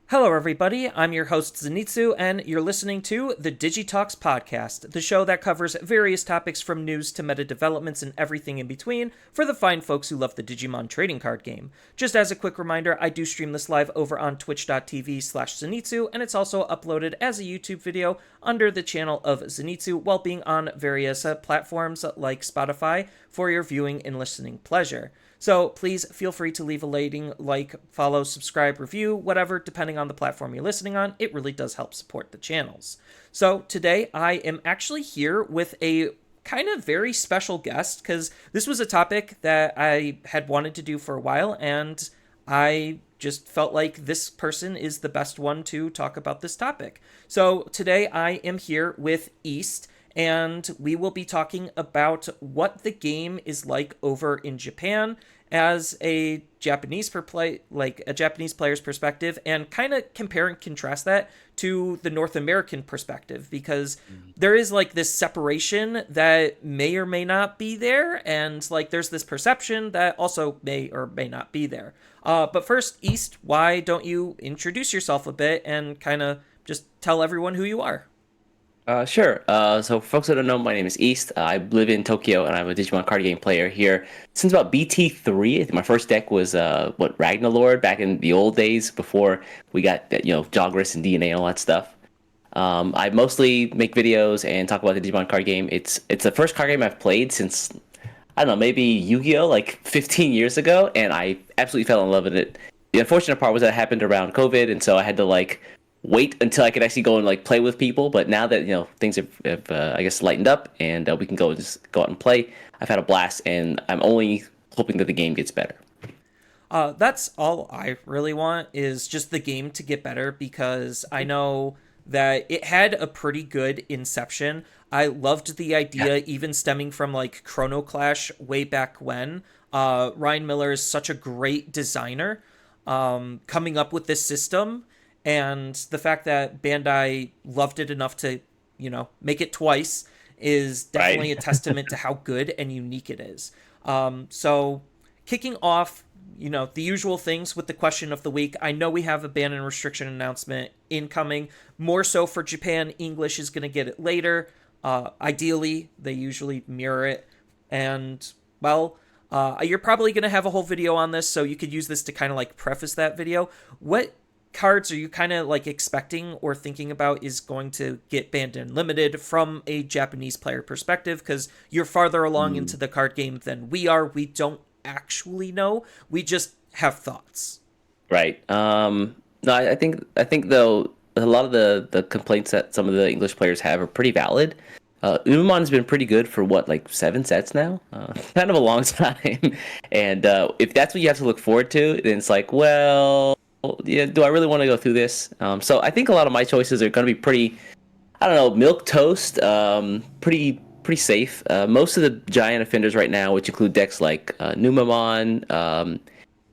Hello, everybody. I'm your host, Zenitsu, and you're listening to the Digi Talks podcast, the show that covers various topics from news to meta developments and everything in between for the fine folks who love the Digimon trading card game. Just as a quick reminder, I do stream this live over on twitch.tv/Zenitsu, and it's also uploaded as a YouTube video under the channel of Zenitsu while being on various platforms like Spotify for your viewing and listening pleasure. So please feel free to leave a rating, like, follow, subscribe, review, whatever, depending on the platform you're listening on. It really does help support the channels. So today I am actually here with a kind of very special guest because this was a topic that I had wanted to do for a while, and I just felt like this person is the best one to talk about this topic. So today I am here with East, and we will be talking about what the game is like over in Japan as a Japanese player's perspective, and kind of compare and contrast that to the North American perspective, because there is like this separation that may or may not be there, and like there's this perception that also may or may not be there. But first, East, why don't you introduce yourself a bit and kind of just tell everyone who you are? Sure. So for folks that don't know, my name is East. I live in Tokyo, and I'm a Digimon card game player here since about BT3. I think my first deck was Ragnarlord back in the old days before we got Jogris and DNA and all that stuff. I mostly make videos and talk about the Digimon card game. It's the first card game I've played since I don't know, maybe Yu-Gi-Oh, like 15 years ago, and I absolutely fell in love with it. The unfortunate part was that it happened around COVID, and so I had to wait until I could actually go and play with people. But now that things have I guess lightened up, and we can just go out and play, I've had a blast, and I'm only hoping that the game gets better. That's all I really want, is just the game to get better, because I know that it had a pretty good inception. I loved the idea, even stemming from like Chrono Clash way back when. Ryan Miller is such a great designer, coming up with this system, and the fact that Bandai loved it enough to, make it twice is definitely Right. a testament to how good and unique it is. So kicking off, the usual things with the question of the week. I know we have a ban and restriction announcement incoming. More so for Japan, English is going to get it later. Ideally, they usually mirror it. And, well, you're probably going to have a whole video on this, so you could use this to kind of preface that video. What cards are you kind of expecting or thinking about is going to get banned and limited from a Japanese player perspective? Because you're farther along into the card game than we are. We don't actually know. We just have thoughts. Right. No, I think though a lot of the complaints that some of the English players have are pretty valid. Umamon's been pretty good for what, like 7 sets now? Kind of a long time. And if that's what you have to look forward to, then it's like, well, yeah, do I really want to go through this? So I think a lot of my choices are going to be pretty, I don't know, milk toast, pretty safe. Most of the giant offenders right now, which include decks like Numamon,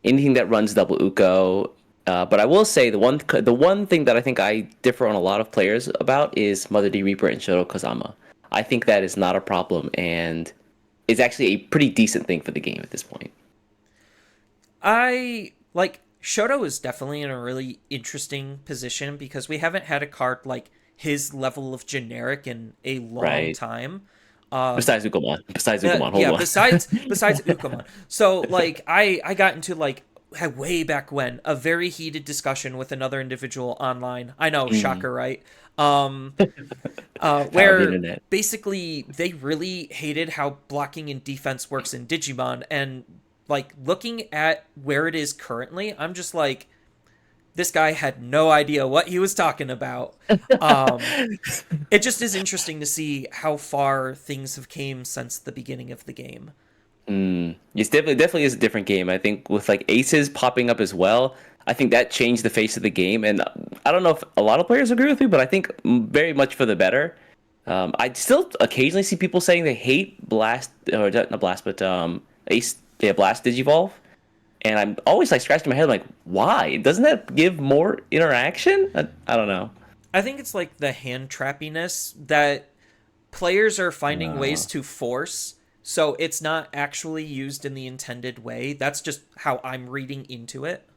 anything that runs double Uko. But I will say the one thing that I think I differ on a lot of players about is Mother D Reaper and Shoto Kazama. I think that is not a problem, and it's actually a pretty decent thing for the game at this point. I like Shoto is definitely in a really interesting position because we haven't had a card like his level of generic in a long Right. time. Besides Ukomon. Hold Yeah, on. besides Ukomon. So I got into way back when a very heated discussion with another individual online. I know, Mm. shocker, right? Um Power of the where internet. basically they really hated how blocking and defense works in Digimon, and looking at where it is currently, I'm just like, this guy had no idea what he was talking about. Um, it just is interesting to see how far things have came since the beginning of the game. It's definitely is a different game. I think with aces popping up as well, I think that changed the face of the game. And I don't know if a lot of players agree with me, but I think very much for the better. I still occasionally see people saying they hate Blast, or not Blast, but Ace, yeah, Blast Digivolve. And I'm always like scratching my head, like, why? Doesn't that give more interaction? I don't know. I think it's like the hand trappiness that players are finding Uh, ways to force, so it's not actually used in the intended way. That's just how I'm reading into it.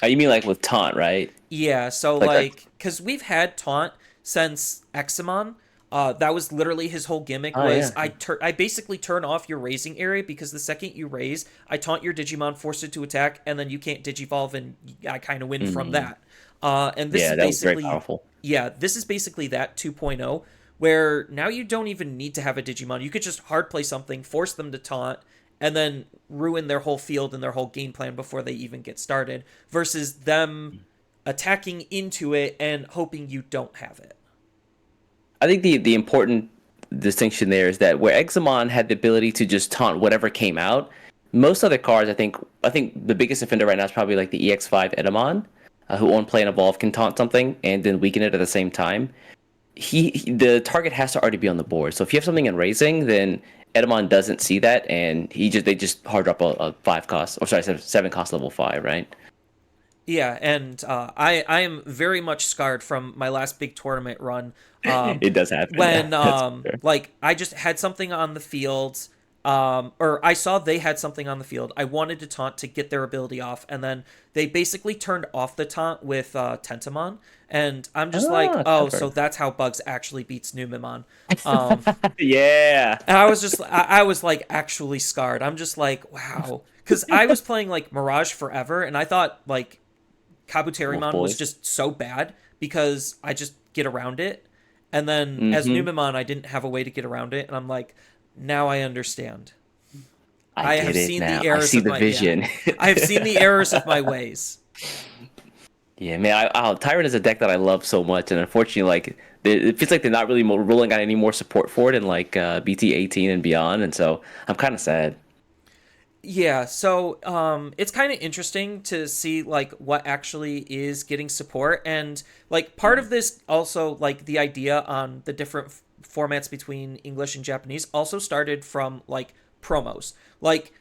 you mean like with taunt, right? Yeah, so Like, like, because we've had taunt since Examon. That was literally his whole gimmick oh was yeah. I basically turn off your raising area because the second you raise, I taunt your Digimon, force it to attack, and then you can't Digivolve, and I kind of win from Mm, that. And this is yeah, that was very basically, powerful. yeah, this is basically that 2.0, where now you don't even need to have a Digimon. You could just hard play something, force them to taunt, and then ruin their whole field and their whole game plan before they even get started, versus them attacking into it and hoping you don't have it. I think the important distinction there is that where Examon had the ability to just taunt whatever came out, most other cards, I think the biggest offender right now is probably like the EX5 Edamon, who on play and evolve can taunt something and then weaken it at the same time. The target has to already be on the board. So if you have something in raising, then Edamon doesn't see that, and they just hard drop a 5 cost, or sorry, 7 cost level 5, right? Yeah, and I am very much scarred from my last big tournament run. It does happen. Yeah, When that's fair. like I just had something on the field, or I saw they had something on the field. I wanted to taunt to get their ability off, and then they basically turned off the taunt with Tentamon, and I'm just like, Ah, oh, so clever. that's how Bugs actually beats Numemon. Um, Yeah. and I was like actually scarred. I'm just like, wow, because I was playing like Mirage Forever, and I thought like Wolf Kabuterimon was boys. just so bad because I just get around it. And then as Mm-hmm. Numemon, I didn't have a way to get around it. And I'm like, now I understand. I I have get it seen now. the I errors see of the my, yeah. vision. I have seen the errors of my ways. Yeah, man. Tyrant is a deck that I love so much, and unfortunately, like it feels like they're not really rolling out any more support for it in like BT 18 and beyond, and so I'm kind of sad. Yeah, so it's kind of interesting to see like what actually is getting support, and like part of this also like the idea on the different formats between English and Japanese also started from like promos. Like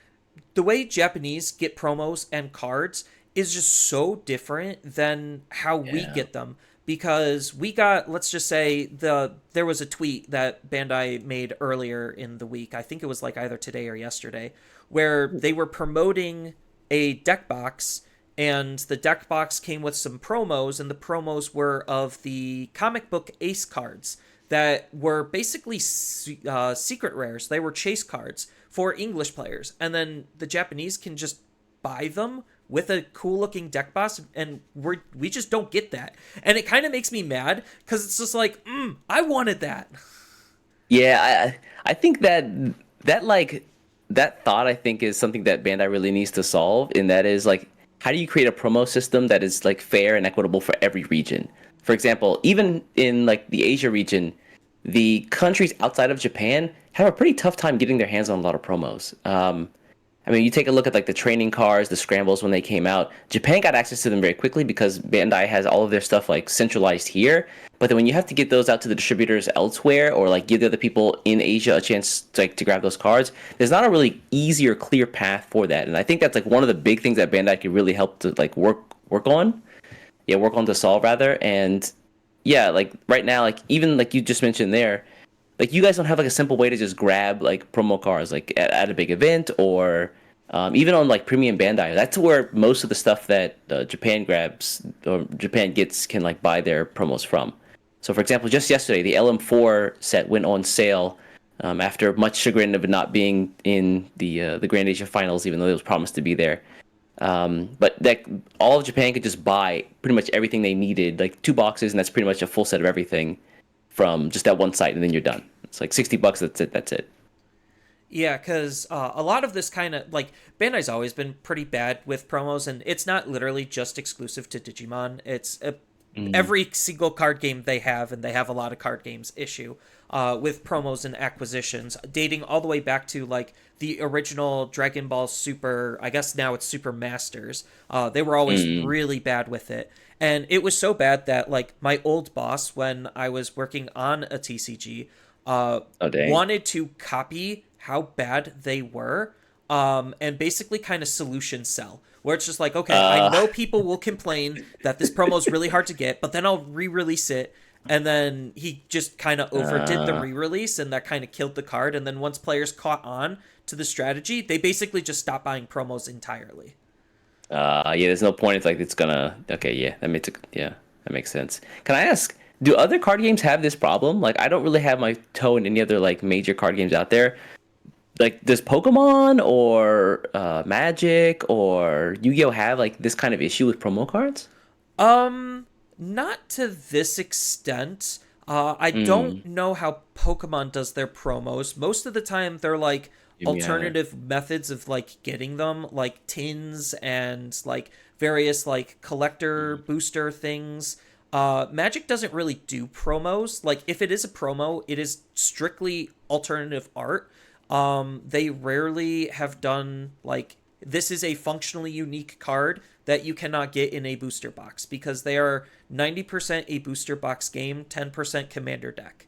the way Japanese get promos and cards is just so different than how we Yeah. get them, because we got, let's just say, there was a tweet that Bandai made earlier in the week. I think it was like either today or yesterday, where they were promoting a deck box, and the deck box came with some promos, and the promos were of the comic book Ace cards that were basically secret rares. They were chase cards for English players, and then the Japanese can just buy them with a cool looking deck box, and we just don't get that, and it kind of makes me mad because it's just like, I wanted that. Yeah, I think that like that thought I think is something that Bandai really needs to solve, and that is like how do you create a promo system that is like fair and equitable for every region? For example, even in like the Asia region, the countries outside of Japan have a pretty tough time getting their hands on a lot of promos. I mean, you take a look at like the training cards, the scrambles when they came out. Japan got access to them very quickly because Bandai has all of their stuff like centralized here. But then when you have to get those out to the distributors elsewhere, or like give the other people in Asia a chance to, like to grab those cards, there's not a really easy or clear path for that. And I think that's like one of the big things that Bandai could really help to like work on. Yeah, work on to solve rather. And yeah, like right now, like even like you just mentioned there, like you guys don't have like a simple way to just grab like promo cards like at a big event or even on like premium Bandai. That's where most of the stuff that Japan grabs or Japan gets can like buy their promos from. So for example, just yesterday the LM4 set went on sale after much chagrin of it not being in the Grand Asia Finals, even though it was promised to be there. But that all of Japan could just buy pretty much everything they needed, like 2 boxes, and that's pretty much a full set of everything from just that one site, and then you're done. It's like $60. That's it. That's it. Yeah, because a lot of this kind of like Bandai's always been pretty bad with promos, and it's not literally just exclusive to Digimon. It's Mm, every single card game they have, and they have a lot of card games issue with promos and acquisitions, dating all the way back to like the original Dragon Ball Super. I guess now it's Super Masters. They were always mm. really bad with it, and it was so bad that like my old boss, when I was working on a TCG, Oh dang. wanted to copy how bad they were, and basically kind of solution sell. where it's just like, okay, I Uh, know people will complain that this promo is really hard to get, but then I'll re-release it. And then he just kind of overdid the uh, re-release, and that kind of killed the card. And then once players caught on to the strategy, they basically just stopped buying promos entirely. yeah. There's no point. It's like it's gonna. Okay, yeah. Yeah, that makes sense. Can I ask? Do other card games have this problem? Like, I don't really have my toe in any other like major card games out there. Like, does Pokemon or Magic or Yu-Gi-Oh have like this kind of issue with promo cards? Not to this extent. I Hmm. don't know how Pokemon does their promos. Most of the time, they're like Give me either. alternative methods of like getting them, like tins and like various like collector booster things. Magic doesn't really do promos. Like if it is a promo, it is strictly alternative art. They rarely have done like this is a functionally unique card that you cannot get in a booster box because they are 90% a booster box game, 10% commander deck.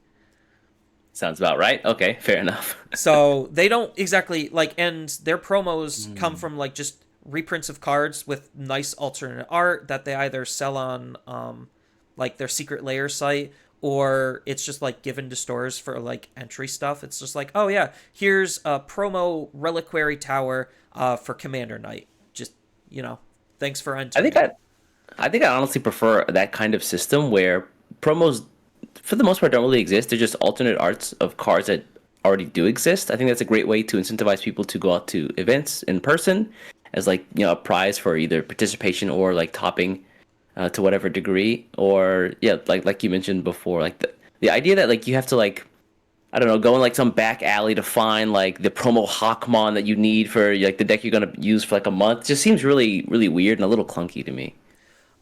Sounds about right. Okay, fair enough. So they don't exactly like, and their promos come Hmm. from like just reprints of cards with nice alternate art that they either sell on like their secret layer site, or it's just like given to stores for like entry stuff. It's just like, oh yeah, here's a promo reliquary tower for Commander Night. Just, you know, thanks for I entering think it. I think I honestly prefer that kind of system where promos, for the most part, don't really exist. They're just alternate arts of cards that already do exist. I think that's a great way to incentivize people to go out to events in person as like a prize for either participation or like topping to whatever degree. Or yeah, like you mentioned before, like the idea that like you have to like I don't know, go in like some back alley to find like the promo Hawkmon that you need for like the deck you're gonna use for like a month just seems really weird and a little clunky to me.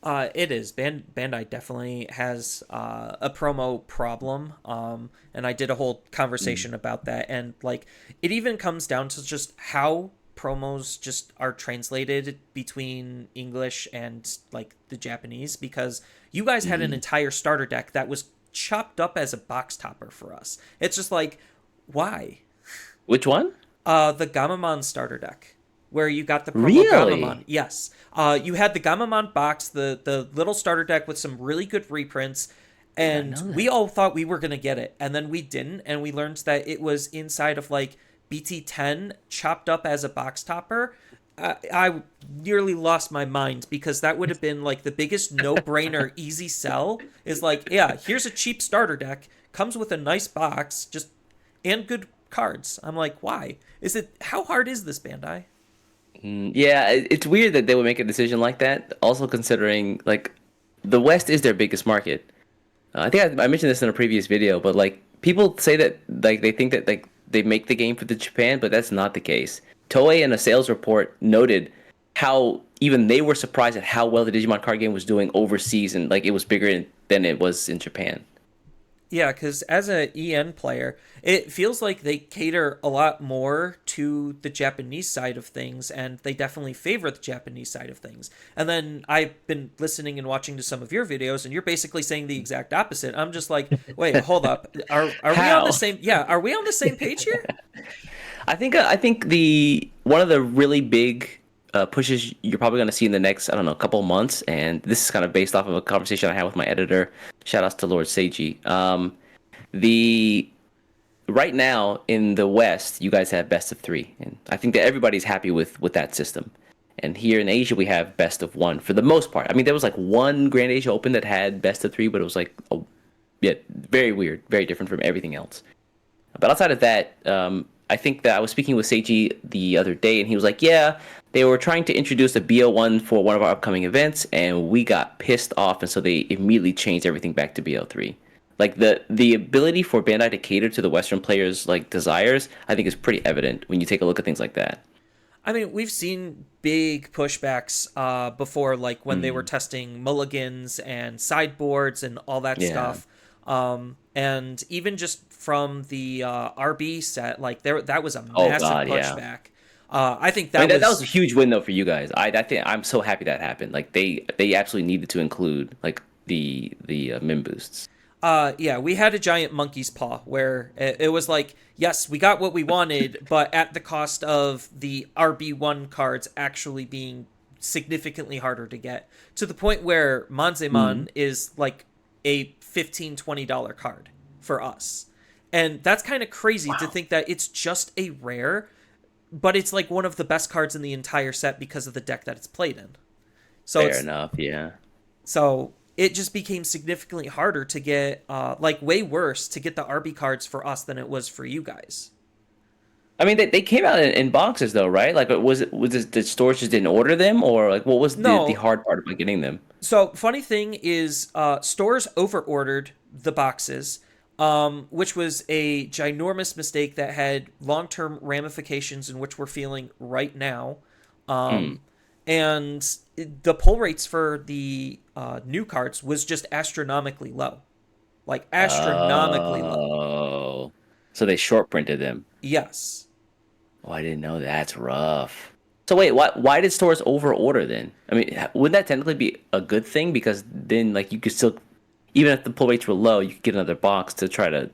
It is. Bandai definitely has a promo problem. And I did a whole conversation about that. And like, it even comes down to just how promos just are translated between English and like the Japanese. Because you guys had an Mm. entire starter deck that was chopped up as a box topper for us. It's just like, why? Which one? The Gamamon starter deck, where you got the promo Gamamon. Really? Yes. You had the Gamamon box, the little starter deck with some really good reprints, Did not and know we that. all thought we were gonna get it, and then we didn't, and we learned that it was inside of like BT10 chopped up as a box topper. I nearly lost my mind because that would have been like the biggest no-brainer easy sell is like, yeah, here's a cheap starter deck, comes with a nice box, just and good cards. I'm like, why? Is it how hard is this, Bandai? Yeah, it's weird that they would make a decision like that. Also considering like the West is their biggest market. I think I mentioned this in a previous video, but like people say that like they think that like they make the game for the Japan, but that's not the case. Toei in a sales report noted how even they were surprised at how well the Digimon card game was doing overseas and like it was bigger than it was in Japan. Yeah, because as a EN player, it feels like they cater a lot more to the Japanese side of things, and they definitely favor the Japanese side of things. And then I've been listening and watching to some of your videos, and you're basically saying the exact opposite. I'm just like, wait, hold up, are we on the How? same? Yeah, are we on the same page here? I think the one of the really big pushes you're probably going to see in the next I don't know couple months, and this is kind of based off of a conversation I had with my editor. Shout outs to Lord Seiji. The right now in the West, you guys have best of three, and I think that everybody's happy with that system. And here in Asia, we have best of one for the most part. I mean, there was like one Grand Asia Open that had best of three, but it was like, yeah, very weird, very different from everything else. But outside of that, I think that I was speaking with Seiji the other day, and he was like, "Yeah, they were trying to introduce a BO1 for one of our upcoming events, and we got pissed off, and so they immediately changed everything back to BO3." Like the ability for Bandai to cater to the Western players' like desires, I think is pretty evident when you take a look at things like that. I mean, we've seen big pushbacks before, like when they were Mm, testing mulligans and sideboards and all that yeah. stuff. And even just from the RB set, like there that was a Oh massive God, yeah. pushback. I think I mean that that was a was huge win though for you guys. I think I'm so happy that happened. Like they absolutely needed to include like the min boosts. yeah, we had a giant monkey's paw where it was like, yes, we got what we wanted, but at the cost of the RB1 cards actually being significantly harder to get, to the point where Mm. Manzeman is like a $15-$20 card for us. And that's kind of crazy to Wow. think that it's just a rare, but it's like one of the best cards in the entire set because of the deck that it's played in. So Fair it's enough. Yeah. so it just became significantly harder to get, like way worse to get the RB cards for us than it was for you guys. I mean, they came out in boxes though, right? Like, was it the stores just didn't order them, or like what was the No, hard part about getting them? so funny thing is, stores over ordered the boxes, which was a ginormous mistake that had long term ramifications in which we're feeling right now. Mm. Um, and the pull rates for the new cards was just astronomically low, like astronomically low. Oh, so they short printed them. Yes. Oh, I didn't know that. That's rough. So wait, why did stores over order then? I mean, wouldn't that technically be a good thing? Because then like you could still, even if the pull rates were low, you could get another box to try to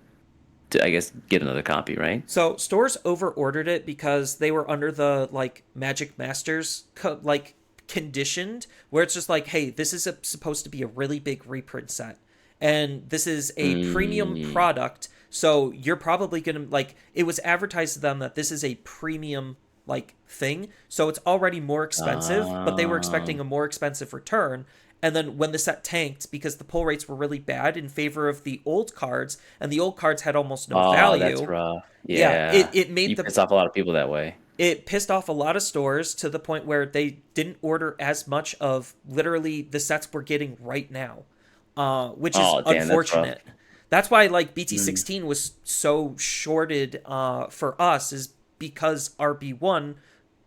I guess get another copy, right? So stores over ordered it because they were under the like Magic Masters like conditioned, where it's just like, hey, this is supposed to be a really big reprint set, and this is a premium Mm. product. So you're probably gonna like, it was advertised to them that this is a premium like thing, so it's already more expensive, but they were expecting Oh. a more expensive return. And then when the set tanked because the pull rates were really bad in favor of the old cards, and the old cards had almost no Oh, that's value, rough. yeah, Yeah. it made You the piss off a lot of people that way. it pissed off a lot of stores to the point where they didn't order as much of literally the sets we're getting right now, which is Oh, damn, that's rough. unfortunate. That's why like BT Mm. 16 was so shorted for us, is because RB1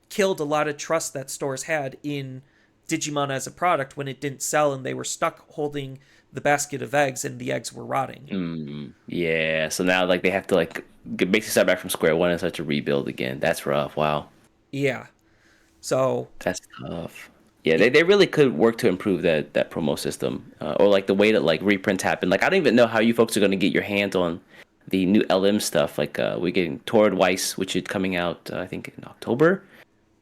killed a lot of trust that stores had in Digimon as a product when it didn't sell, and they were stuck holding the basket of eggs and the eggs were rotting. Mm. Yeah. So now like they have to like basically start back from square one and start to rebuild again. That's rough. Wow. Yeah. So That's tough. Yeah, they really could work to improve that promo system, or like the way that like reprints happen. Like I don't even know how you folks are going to get your hands on the new LM stuff. Like we're getting Torrid Weiss, which is coming out I think in October,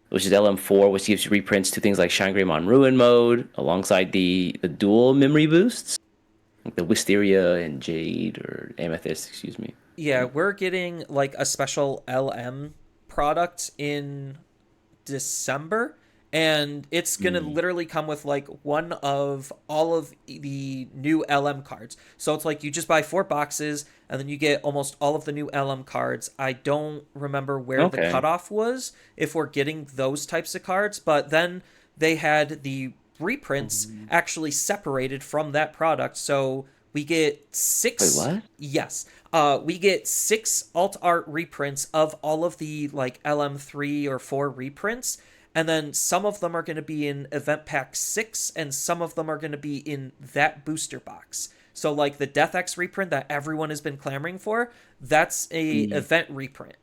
which is LM4, which gives you reprints to things like Shine Greymon Ruin mode, alongside the dual memory boosts, like the Wisteria and Jade or Amethyst, excuse me. yeah, we're getting like a special LM product in December, and it's gonna Mm. literally come with like one of all of the new LM cards. So it's like you just buy 4 boxes and then you get almost all of the new LM cards. I don't remember where the Okay. cutoff was if we're getting those types of cards, but then they had the reprints actually separated from that product. So we get Wait, six, what? yes, we get 6 alt art reprints of all of the like LM3 or 4 reprints, and then some of them are going to be in event pack 6 and some of them are going to be in that booster box. So like the Death X reprint that everyone has been clamoring for, that's a Mm. event reprint.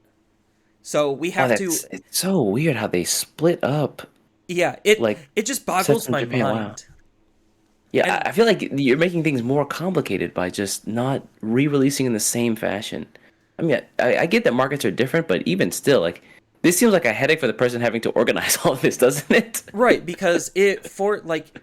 So we Oh, have to, that's it's so weird how they split up yeah, it like it just sets boggles from my Japan. Wow. mind. Yeah, And I feel like you're making things more complicated by just not re-releasing in the same fashion. I mean, I get that markets are different, but even still, like this seems like a headache for the person having to organize all of this, doesn't it? right, because it for like,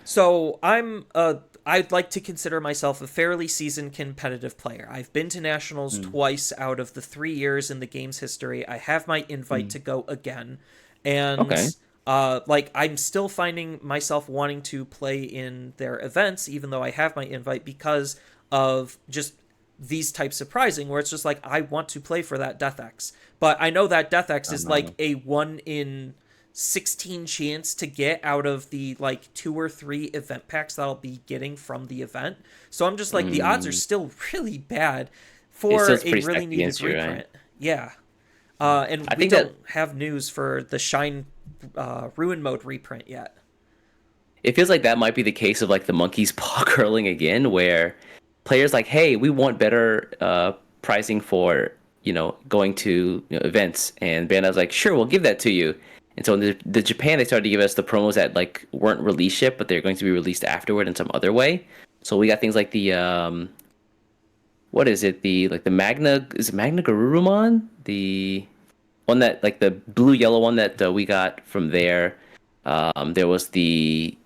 so I'd like to consider myself a fairly seasoned competitive player. I've been to nationals Mm. twice out of the 3 years in the game's history. I have my invite Mm. to go again, and Okay. like I'm still finding myself wanting to play in their events, even though I have my invite, because of just these types of prizing, where it's just like I want to play for that Death X, but I know that Death X is like Um, a 1 in 16 chance to get out of the like 2 or 3 event packs that I'll be getting from the event. So I'm just like, the odds are mm, still really bad it for still a pretty really stacked needed against you, right? reprint. Yeah. And I we think that don't have news for the Shine Ruin Mode reprint yet. it feels like that might be the case of like the monkey's paw curling again, where players like, hey, we want better pricing for going to events, and Bandai's like, sure, we'll give that to you. And so in the Japan, they started to give us the promos that like weren't released yet, but they're going to be released afterward in some other way. So we got things like the what is it? The like the Magna is it Magna Garurumon? The one that like the blue yellow one that we got from there. There was the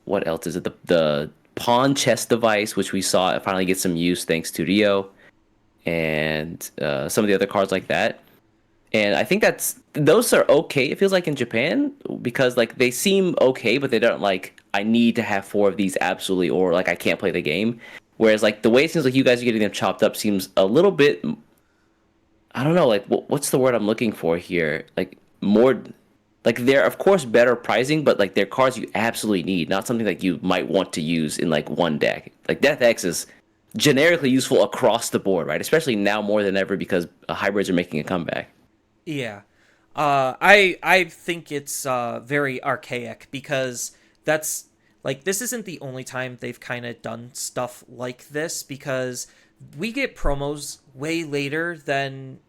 what else is it? The pawn chess device, which we saw finally get some use thanks to Rio, and some of the other cards like that. And I think those are okay. It feels like in Japan because like they seem okay, but they don't like I need to have four of these absolutely, or like I can't play the game. Whereas like the way it seems like you guys are getting them chopped up seems a little bit. I don't know, like what's the word I'm looking for here? Like more, like they're of course better pricing, but like they're cards you absolutely need, not something that you might want to use in like one deck. Like Death X is generically useful across the board, right? Especially now more than ever because hybrids are making a comeback. Yeah. I think it's very archaic because that's like this isn't the only time they've kind of done stuff like this because we get promos way later than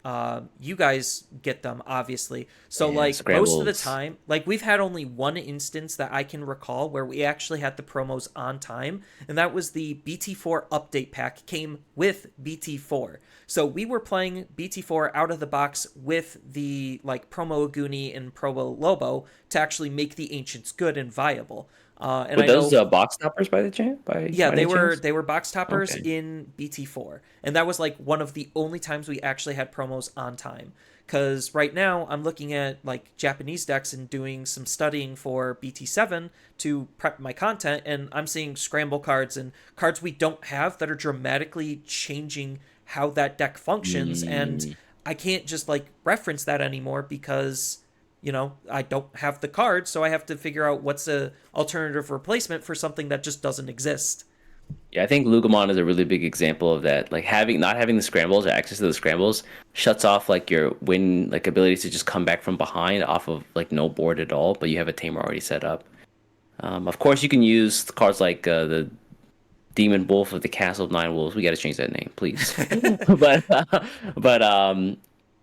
you guys get them, obviously. So Yeah, like most of the scrambles. time, like we've had only one instance that I can recall where we actually had the promos on time, and that was the BT4 update pack came with BT4. So we were playing BT4 out of the box with the like promo Aguni and promo Lobo to actually make the ancients good and viable. And Were I those know box toppers by the chance? yeah, By any chance? they were box toppers Okay. in BT4, and that was like one of the only times we actually had promos on time. Because right now I'm looking at like Japanese decks and doing some studying for BT7 to prep my content, and I'm seeing scramble cards and cards we don't have that are dramatically changing how that deck functions, and Mm. I can't just like reference that anymore because I don't have the card, so I have to figure out what's a alternative replacement for something that just doesn't exist. Yeah, I think Lugomon is a really big example of that. Like having not having the scrambles or access to the scrambles shuts off like your win like ability to just come back from behind off of like no board at all, but you have a tamer already set up. Of course, you can use cards like the Demon Wolf of the Castle of Nine Wolves. We got to change that name, please. but but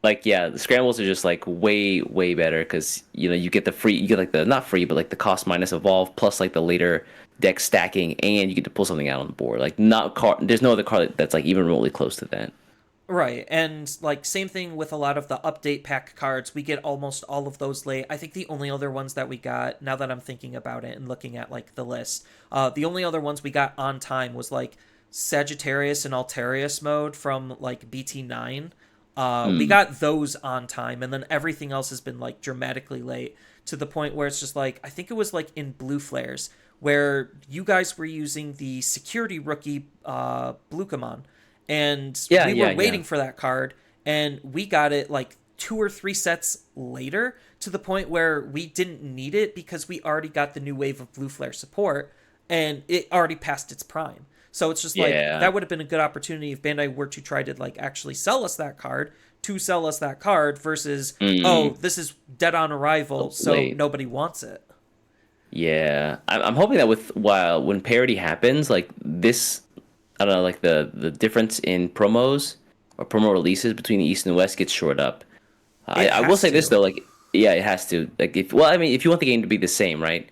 like yeah, the scrambles are just like way better because you get the free, you get like the not free, but like the cost minus evolve plus like the later deck stacking, and you get to pull something out on the board. Like not card, there's no other card that's like even remotely close to that. Right, and like same thing with a lot of the update pack cards. We get almost all of those late. I think the only other ones that we got, now that I'm thinking about it and looking at like the list, the only other ones we got on time was like Sagittarius and Altarius mode from like BT9. We Mm. got those on time, and then everything else has been like dramatically late to the point where it's just like I think it was like in Blue Flares where you guys were using the security rookie Blukamon, and Yeah, we were yeah, yeah. waiting for that card, and we got it like 2 or 3 sets later to the point where we didn't need it because we already got the new wave of Blue Flare support, and it already passed its prime. So it's just like Yeah. that would have been a good opportunity if Bandai were to try to like actually sell us that card to sell us that card versus oh, Mm. this is dead on arrival, so Late. nobody wants it. Yeah, I'm hoping that with while when parity happens, like this, I don't know, like the difference in promos or promo releases between the East and West gets shored up. I It I will has say this to. though, like yeah, it has to. Like if well, I mean, if you want the game to be the same, right?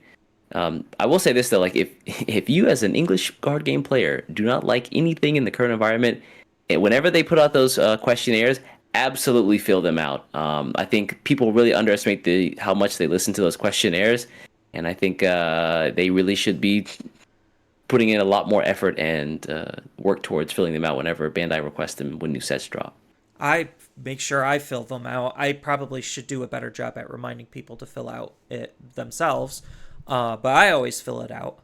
I will say this though, like if if you as an English card game player do not like anything in the current environment, whenever they put out those questionnaires, absolutely fill them out. I think people really underestimate the how much they listen to those questionnaires, and I think they really should be putting in a lot more effort and work towards filling them out whenever Bandai requests them when new sets drop. I make sure I fill them out. I probably should do a better job at reminding people to fill out it themselves, but I always fill it out.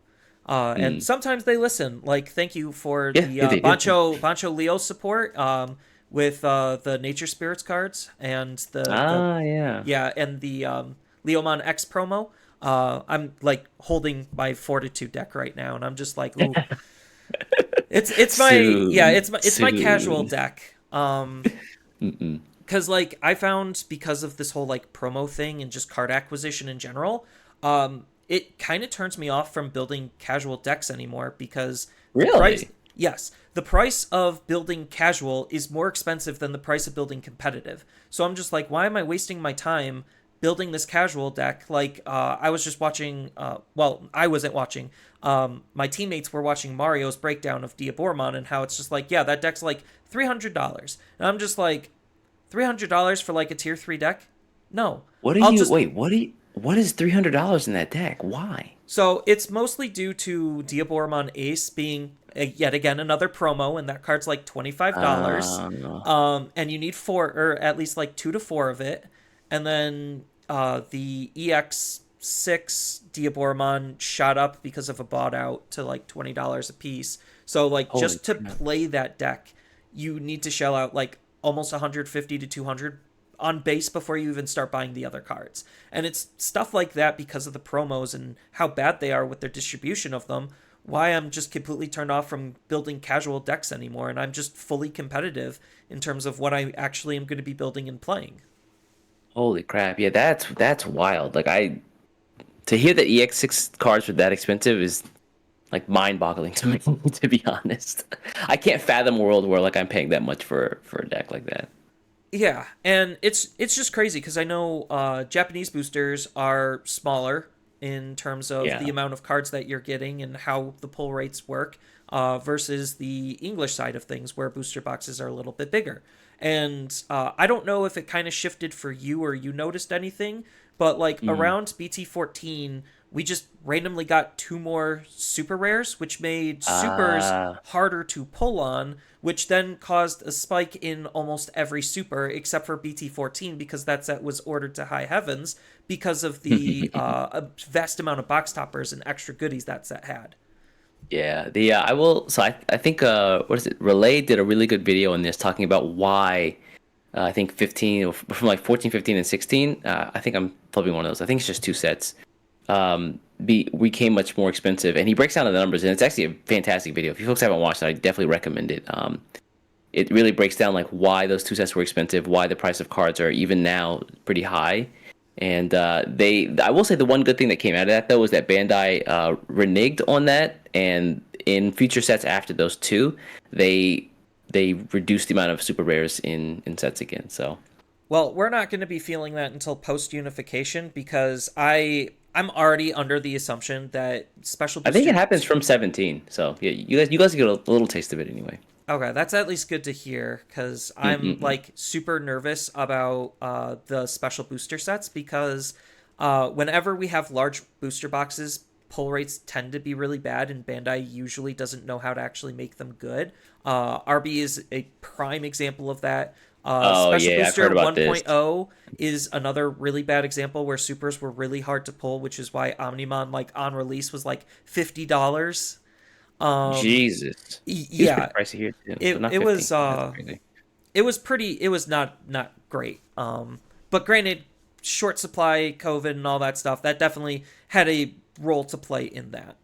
And Mm. sometimes they listen. Like, thank you for Yeah, the yeah, they do. Bancho Leo support with the Nature Spirits cards and the Ah, yeah. yeah, and the Leomon X promo. I'm like holding my Fortitude deck right now, and I'm just like, ooh, it's my yeah, Soon, it's my casual soon. deck. Mm-mm. Because like I found because of this whole like promo thing and just card acquisition in general, it kind of turns me off from building casual decks anymore because the price, Really? yes, the price of building casual is more expensive than the price of building competitive. So I'm just like, why am I wasting my time building this casual deck? Like I was just watching, well, I wasn't watching. My teammates were watching Mario's breakdown of Diabormon and how it's just like, yeah, that deck's like $300, and I'm just like, $300 for like a tier 3 deck? No. What are I'll you? just Wait, what are you? what is $300 in that deck? Why? So it's mostly due to Diaboromon Ace being yet again another promo, and that card's like $25. Uh, And you need four, or at least like two to four of it. And then the EX6 Diaboromon shot up because of a bought out to like $20 a piece. So like Holy just to crap. play that deck, you need to shell out like almost 150 to 200 on base before you even start buying the other cards. And it's stuff like that because of the promos and how bad they are with their distribution of them. Why I'm just completely turned off from building casual decks anymore, and I'm just fully competitive in terms of what I actually am going to be building and playing. Holy crap. Yeah, that's wild. Like to hear that EX6 cards were that expensive is like mind-boggling to me, to be honest. I can't fathom a world where like I'm paying that much for a deck like that. Yeah, and it's just crazy because I know Japanese boosters are smaller in terms of the Yeah. amount of cards that you're getting and how the pull rates work versus the English side of things where booster boxes are a little bit bigger. And I don't know if it kind of shifted for you or you noticed anything, but like Mm. around BT14, we just randomly got two more super rares, which made supers Ah. harder to pull on, which then caused a spike in almost every super except for BT14 because that set was ordered to high heavens because of the vast amount of box toppers and extra goodies that set had. Yeah, I will. So I think what is it? Relay did a really good video on this, talking about why I think 15 or from like 14, 15, and 16. I think I'm probably one of those. I think it's just two sets. Became much more expensive, and he breaks down the numbers, and it's actually a fantastic video. If you folks haven't watched it, I definitely recommend it. It really breaks down like why those two sets were expensive, why the price of cards are even now pretty high. And I will say the one good thing that came out of that though was that Bandai reneged on that, and in future sets after those two, they they reduced the amount of super rares in sets again. So Well, we're not going to be feeling that until post unification because I'm already under the assumption that special I think it booster. happens from 17. So yeah, you guys get a little taste of it anyway. Okay, that's at least good to hear because I'm Mm-mm-mm. like super nervous about the special booster sets because whenever we have large booster boxes, pull rates tend to be really bad, and Bandai usually doesn't know how to actually make them good. RB is a prime example of that. Oh Special yeah, I've Booster heard about this. 1.0 is another really bad example where supers were really hard to pull, which is why Omnimon like on release was like $50. Um, Jesus, he was pretty yeah, pricey here too, but it not it 50. was That's crazy. it was not great. But granted, short supply, COVID, and all that stuff that definitely had a role to play in that.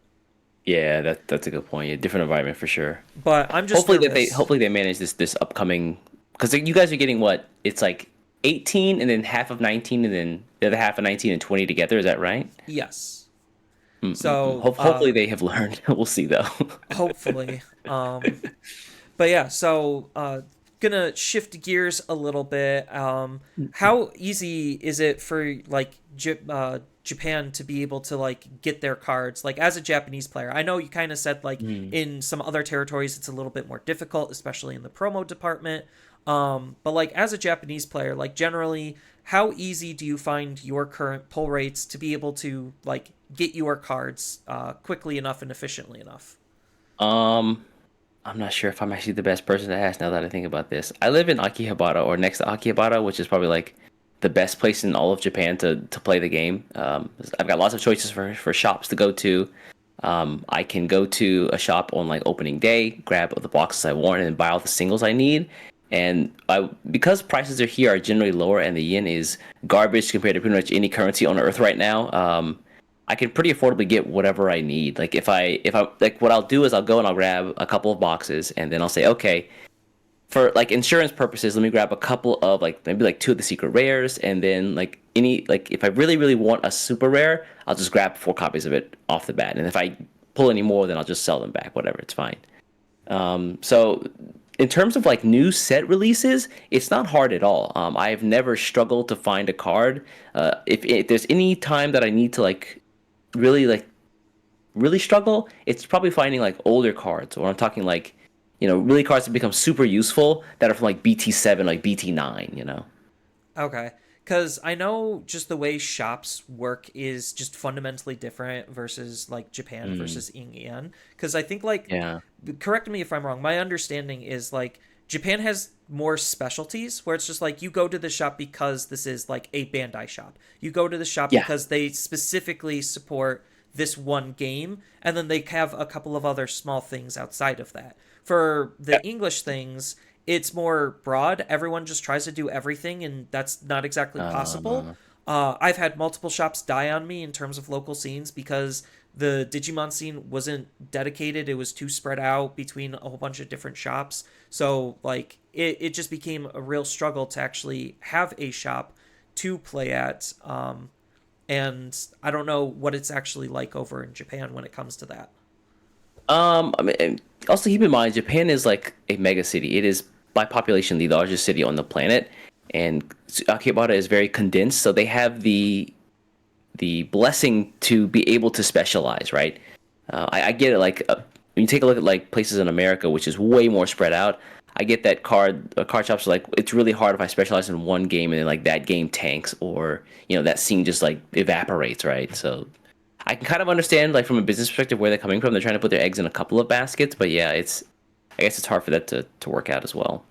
Yeah, that's a good point. Yeah, different environment for sure. But I'm just nervous. Hopefully they manage this upcoming, because you guys are getting what, it's like 18 and then half of 19 and then the other half of 19 and 20 together. Is that right? Yes. Mm-mm-mm. So Hopefully they have learned. We'll see though. hopefully. But yeah, so gonna shift gears a little bit. How easy is it for like Japan to be able to like get their cards? Like as a Japanese player, I know you kind of said like Hmm. in some other territories it's a little bit more difficult, especially in the promo department. But like as a Japanese player, like generally, how easy do you find your current pull rates to be able to like get your cards quickly enough and efficiently enough? Um, I'm not sure if I'm actually the best person to ask now that I think about this. I live in Akihabara or next to Akihabara, which is probably like the best place in all of Japan to play the game. I've got lots of choices for shops to go to. I can go to a shop on like opening day, grab the boxes I want, and buy all the singles I need. And because prices are here are generally lower, and the yen is garbage compared to pretty much any currency on Earth right now. I can pretty affordably get whatever I need. Like if I like what I'll do is I'll go and I'll grab a couple of boxes, and then I'll say, okay, for like insurance purposes, let me grab a couple of like maybe like two of the secret rares, and then like any like if I really want a super rare, I'll just grab four copies of it off the bat, and if I pull any more, then I'll just sell them back. Whatever, it's fine. So in terms of like new set releases, it's not hard at all. I've never struggled to find a card. If there's any time that I need to like really struggle, it's probably finding like older cards, or I'm talking like, really cards that become super useful that are from like BT7, like BT9. Okay. Because I know just the way shops work is just fundamentally different versus like Japan Mm, versus Ingyan. Because I think like, yeah. correct me if I'm wrong. My understanding is like Japan has more specialties where it's just like you go to the shop because this is like a Bandai shop. You go to the shop Yeah. because they specifically support this one game, and then they have a couple of other small things outside of that. For Yeah. the English things, it's more broad. Everyone just tries to do everything, and that's not exactly possible. Uh, I've had multiple shops die on me in terms of local scenes because the Digimon scene wasn't dedicated. It was too spread out between a whole bunch of different shops. So, like, it just became a real struggle to actually have a shop to play at. And I don't know what it's actually like over in Japan when it comes to that. I mean, and also keep in mind, Japan is like a mega city. It is by population the largest city on the planet, and Akihabara is very condensed. So they have the blessing to be able to specialize, right? I get it. Like when you take a look at like places in America, which is way more spread out, I get that card shops are like it's really hard if I specialize in one game and then like that game tanks or that scene just like evaporates, right? So I can kind of understand like from a business perspective where they're coming from. They're trying to put their eggs in a couple of baskets, but yeah, I guess it's hard for that to work out as well.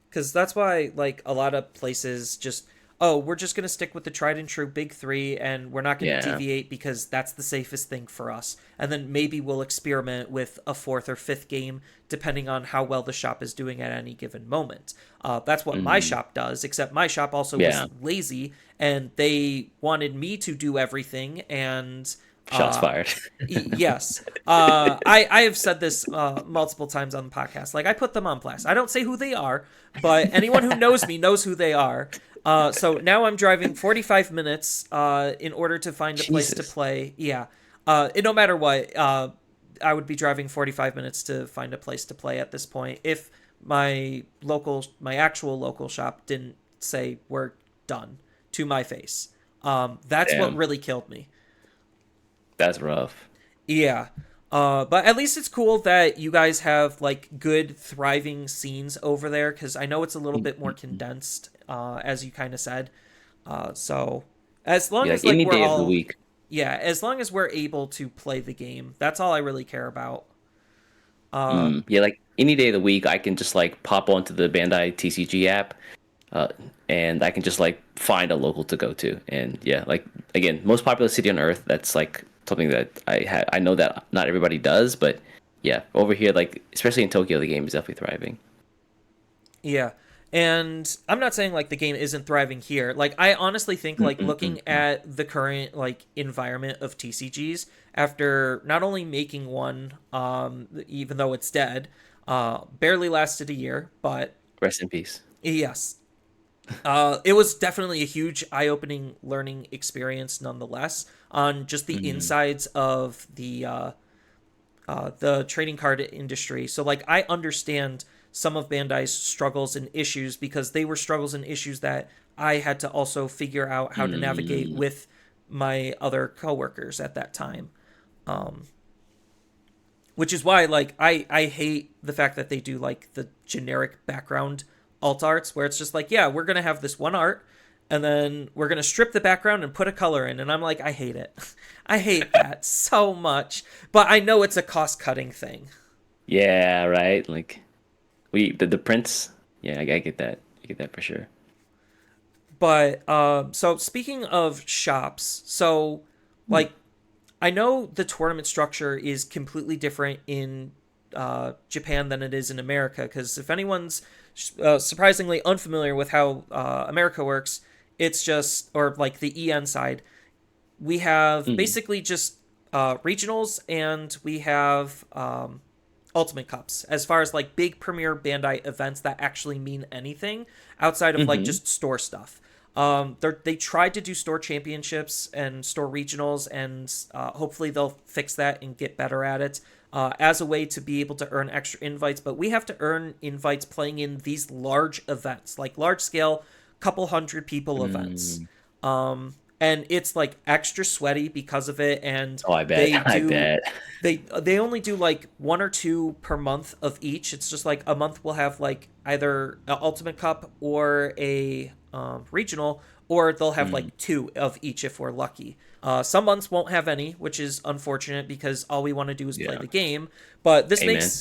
Because that's why like a lot of places just, oh, we're just going to stick with the tried and true big three, and we're not going to Yeah. deviate because that's the safest thing for us, and then maybe we'll experiment with a fourth or fifth game depending on how well the shop is doing at any given moment. That's what my Mm, shop does, except my shop also was yeah. lazy, and they wanted me to do everything. And Shots fired. yes. I have said this multiple times on the podcast. Like, I put them on blast. I don't say who they are, but anyone who knows me knows who they are. So now I'm driving 45 minutes in order to find a place to Jesus. play. Yeah. No matter what, I would be driving 45 minutes to find a place to play at this point if my actual local shop didn't say we're done to my face. That's what Damn. really killed me. That's rough. Yeah. But at least it's cool that you guys have like good thriving scenes over there because I know it's a little bit more condensed, as you kind of said. So as long Yeah, as like like any we're day of the all, week. yeah, as long as we're able to play the game, that's all I really care about. Uh, Yeah, like any day of the week, I can just like pop onto the Bandai TCG app, uh, and I can just like find a local to go to. And yeah, like again, most popular city on earth. That's like something that I know that not everybody does, but yeah, over here, like especially in Tokyo, the game is definitely thriving. Yeah. And I'm not saying like the game isn't thriving here. Like I honestly think like looking Mm-mm-mm-mm. at the current like environment of TCGs after not only making one even though it's dead, barely lasted a year, but Rest in peace. yes. It was definitely a huge eye-opening learning experience nonetheless on just the Mm, insides of the trading card industry. So like I understand some of Bandai's struggles and issues because they were struggles and issues that I had to also figure out how to navigate mm, with my other coworkers at that time. Which is why like I hate the fact that they do like the generic background alt arts where it's just like, yeah, we're going to have this one art and then we're going to strip the background and put a color in, and I'm like, I hate it. I hate that so much, but I know it's a cost-cutting thing. yeah, right. Like the prints. Yeah, I get that. I get that for sure. But so speaking of shops, so like I know the tournament structure is completely different in Japan than it is in America. Because if anyone's surprisingly unfamiliar with how America works, it's just, or like the EN side, we have Mm, basically just regionals, and we have Ultimate Cups as far as like big premier Bandai events that actually mean anything outside of like mm-hmm. just store stuff. They tried to do store championships and store regionals, and hopefully they'll fix that and get better at it as a way to be able to earn extra invites. But we have to earn invites playing in these large events, like large scale, couple hundred people events. Mm. And it's like extra sweaty because of it. And Oh, I bet. they I do bet. they only do like one or two per month of each. It's just like a month will have like either an Ultimate Cup or a regional, or they'll have Mm. like two of each if we're lucky. Some months won't have any, which is unfortunate because all we want to do is play Yeah. the game. But Amen.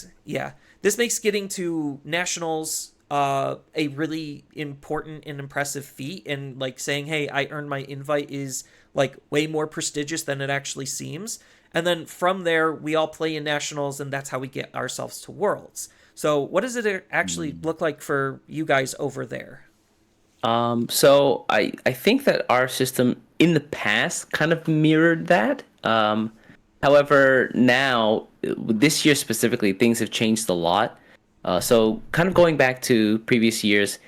this makes getting to nationals a really important and impressive feat, and like saying, "Hey, I earned my invite," is like way more prestigious than it actually seems. And then from there, we all play in nationals, and that's how we get ourselves to worlds. So, what does it actually Mm. look like for you guys over there? So I think that our system in the past kind of mirrored that. However, now this year specifically, things have changed a lot. So kind of going back to previous years,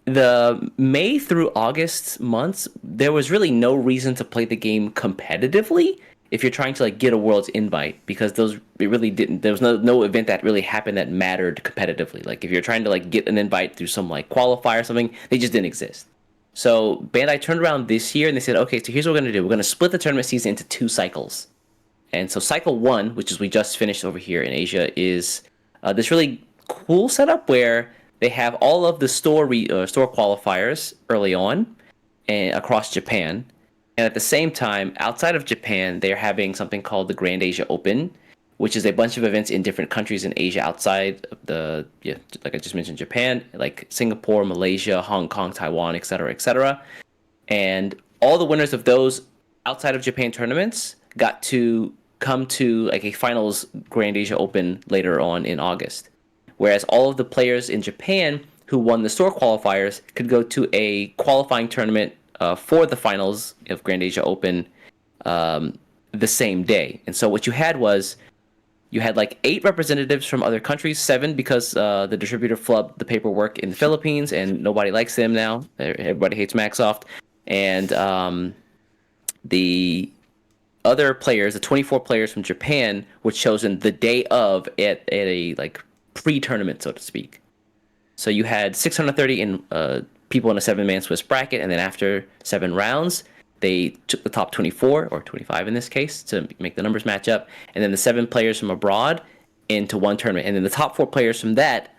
the May through August months, there was really no reason to play the game competitively if you're trying to like get a world's invite, because those it really didn't there was no event that really happened that mattered competitively. Like if you're trying to like get an invite through some like qualifier or something, they just didn't exist. So Bandai turned around this year and they said, okay, so here's what we're gonna do. We're gonna split the tournament season into two cycles. And so cycle one, which is we just finished over here in Asia, is this really cool setup where they have all of the store qualifiers early on and across Japan, and at the same time, outside of Japan, they're having something called the Grand Asia Open, which is a bunch of events in different countries in Asia outside of like I just mentioned, Japan, like Singapore, Malaysia, Hong Kong, Taiwan, etc., etc. And all the winners of those outside of Japan tournaments got to come to like a finals Grand Asia Open later on in August. Whereas all of the players in Japan who won the store qualifiers could go to a qualifying tournament for the finals of Grand Asia Open um, the same day. And so what you had was you had like 8 representatives from other countries, 7 because the distributor flubbed the paperwork in the Philippines and nobody likes them now. Everybody hates Maxsoft. And the other players, the 24 players from Japan, were chosen the day of at a like pre-tournament, so to speak. So you had 630 people in a 7-man Swiss bracket, and then after 7 rounds, they took the top 24 or 25 in this case to make the numbers match up, and then the 7 players from abroad into one tournament, and then the top 4 players from that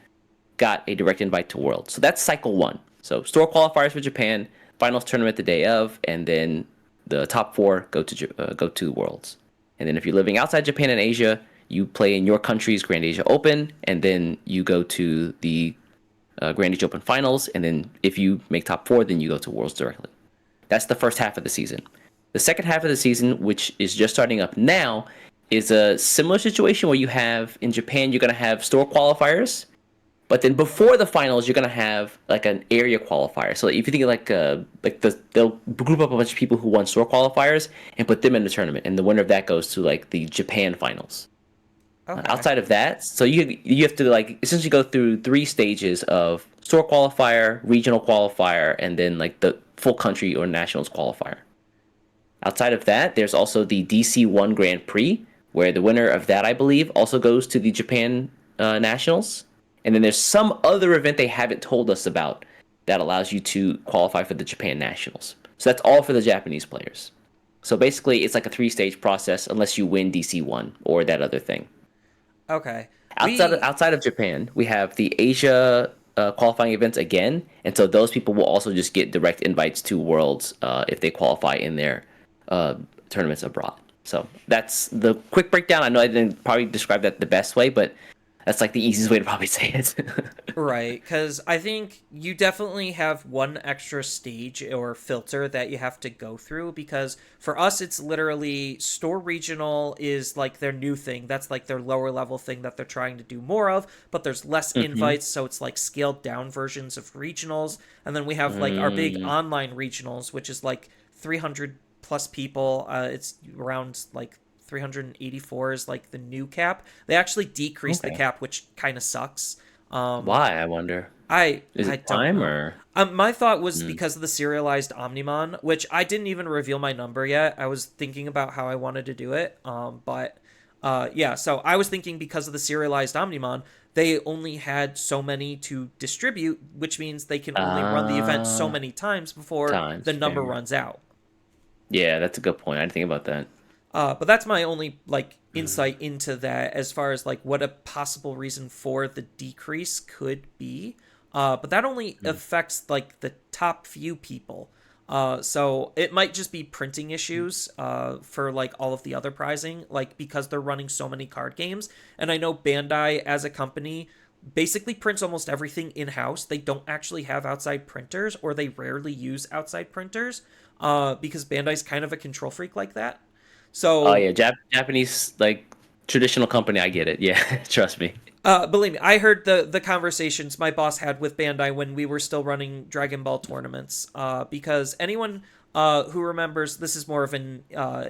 got a direct invite to Worlds. So that's cycle one. So store qualifiers for Japan, finals tournament the day of, and then the top 4 go to Worlds. And then if you're living outside Japan and Asia, you play in your country's Grand Asia Open, and then you go to the Grand Asia Open finals, and then if you make top 4, then you go to Worlds directly. That's the first half of the season. The second half of the season, which is just starting up now, is a similar situation where you have in Japan, you're going to have store qualifiers, but then before the finals, you're gonna have like an area qualifier. So if you think they'll group up a bunch of people who won store qualifiers and put them in the tournament, and the winner of that goes to like the Japan finals. Okay. Outside of that, so you have to like essentially go through 3 stages of store qualifier, regional qualifier, and then like the full country or nationals qualifier. Outside of that, there's also the DC1 Grand Prix, where the winner of that, I believe, also goes to the Japan Nationals. And then there's some other event they haven't told us about that allows you to qualify for the Japan Nationals. So that's all for the Japanese players. So basically, it's like a 3-stage process unless you win DC1 or that other thing. Okay. Outside We outside of Japan, we have the Asia qualifying events again, and so those people will also just get direct invites to Worlds if they qualify in their uh, tournaments abroad. So that's the quick breakdown. I know I didn't probably describe that the best way, but that's like the easiest way to probably say it. Right, because I think you definitely have one extra stage or filter that you have to go through. Because for us, it's literally store regional is like their new thing. That's like their lower level thing that they're trying to do more of. But there's less hmm invites, so it's like scaled down versions of regionals. And then we have like our big Mm, online regionals, which is like 300 plus people. It's around like 384 is like the new cap. They actually decreased the okay. cap, which kind of sucks. Um, Why, I wonder? Is I it don't time know. or? My thought was Mm, because of the serialized Omnimon, which I didn't even reveal my number yet. I was thinking about how I wanted to do it. Yeah, so I was thinking because of the serialized Omnimon, they only had so many to distribute, which means they can only run the event so uh, many times before times the number fair. runs out. Yeah, that's a good point. I didn't think about that. But that's my only like Mm, insight into that as far as like what a possible reason for the decrease could be. But that only mm, affects like the top few people. So it might just be printing issues for like all of the other pricing, like because they're running so many card games. And I know Bandai as a company basically prints almost everything in house. They don't actually have outside printers, or they rarely use outside printers because Bandai's kind of a control freak like that. Oh So yeah, Japanese like traditional company. I get it. Yeah, trust me. believe me, I heard the conversations my boss had with Bandai when we were still running Dragon Ball tournaments. Because anyone who remembers, this is more of an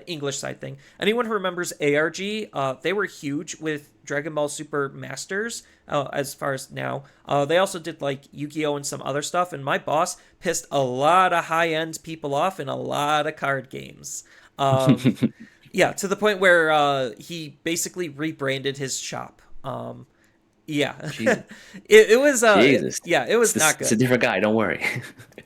English side thing. Anyone who remembers ARG, they were huge with Dragon Ball Super Masters. As far as now, they also did like Yu-Gi-Oh and some other stuff. And my boss pissed a lot of high-end people off in a lot of card games. Um, yeah, to the point where he basically rebranded his shop. Yeah, Jesus. it was Jesus. yeah, it was not It's a good. different guy. Don't worry.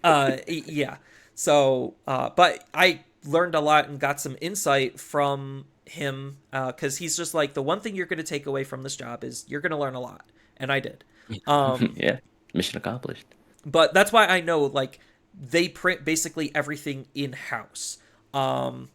Yeah. So, but I learned a lot and got some insight from him because he's just like, the one thing you're going to take away from this job is you're going to learn a lot, and I did. Yeah, mission accomplished. But that's why I know like they print basically everything in house. Um,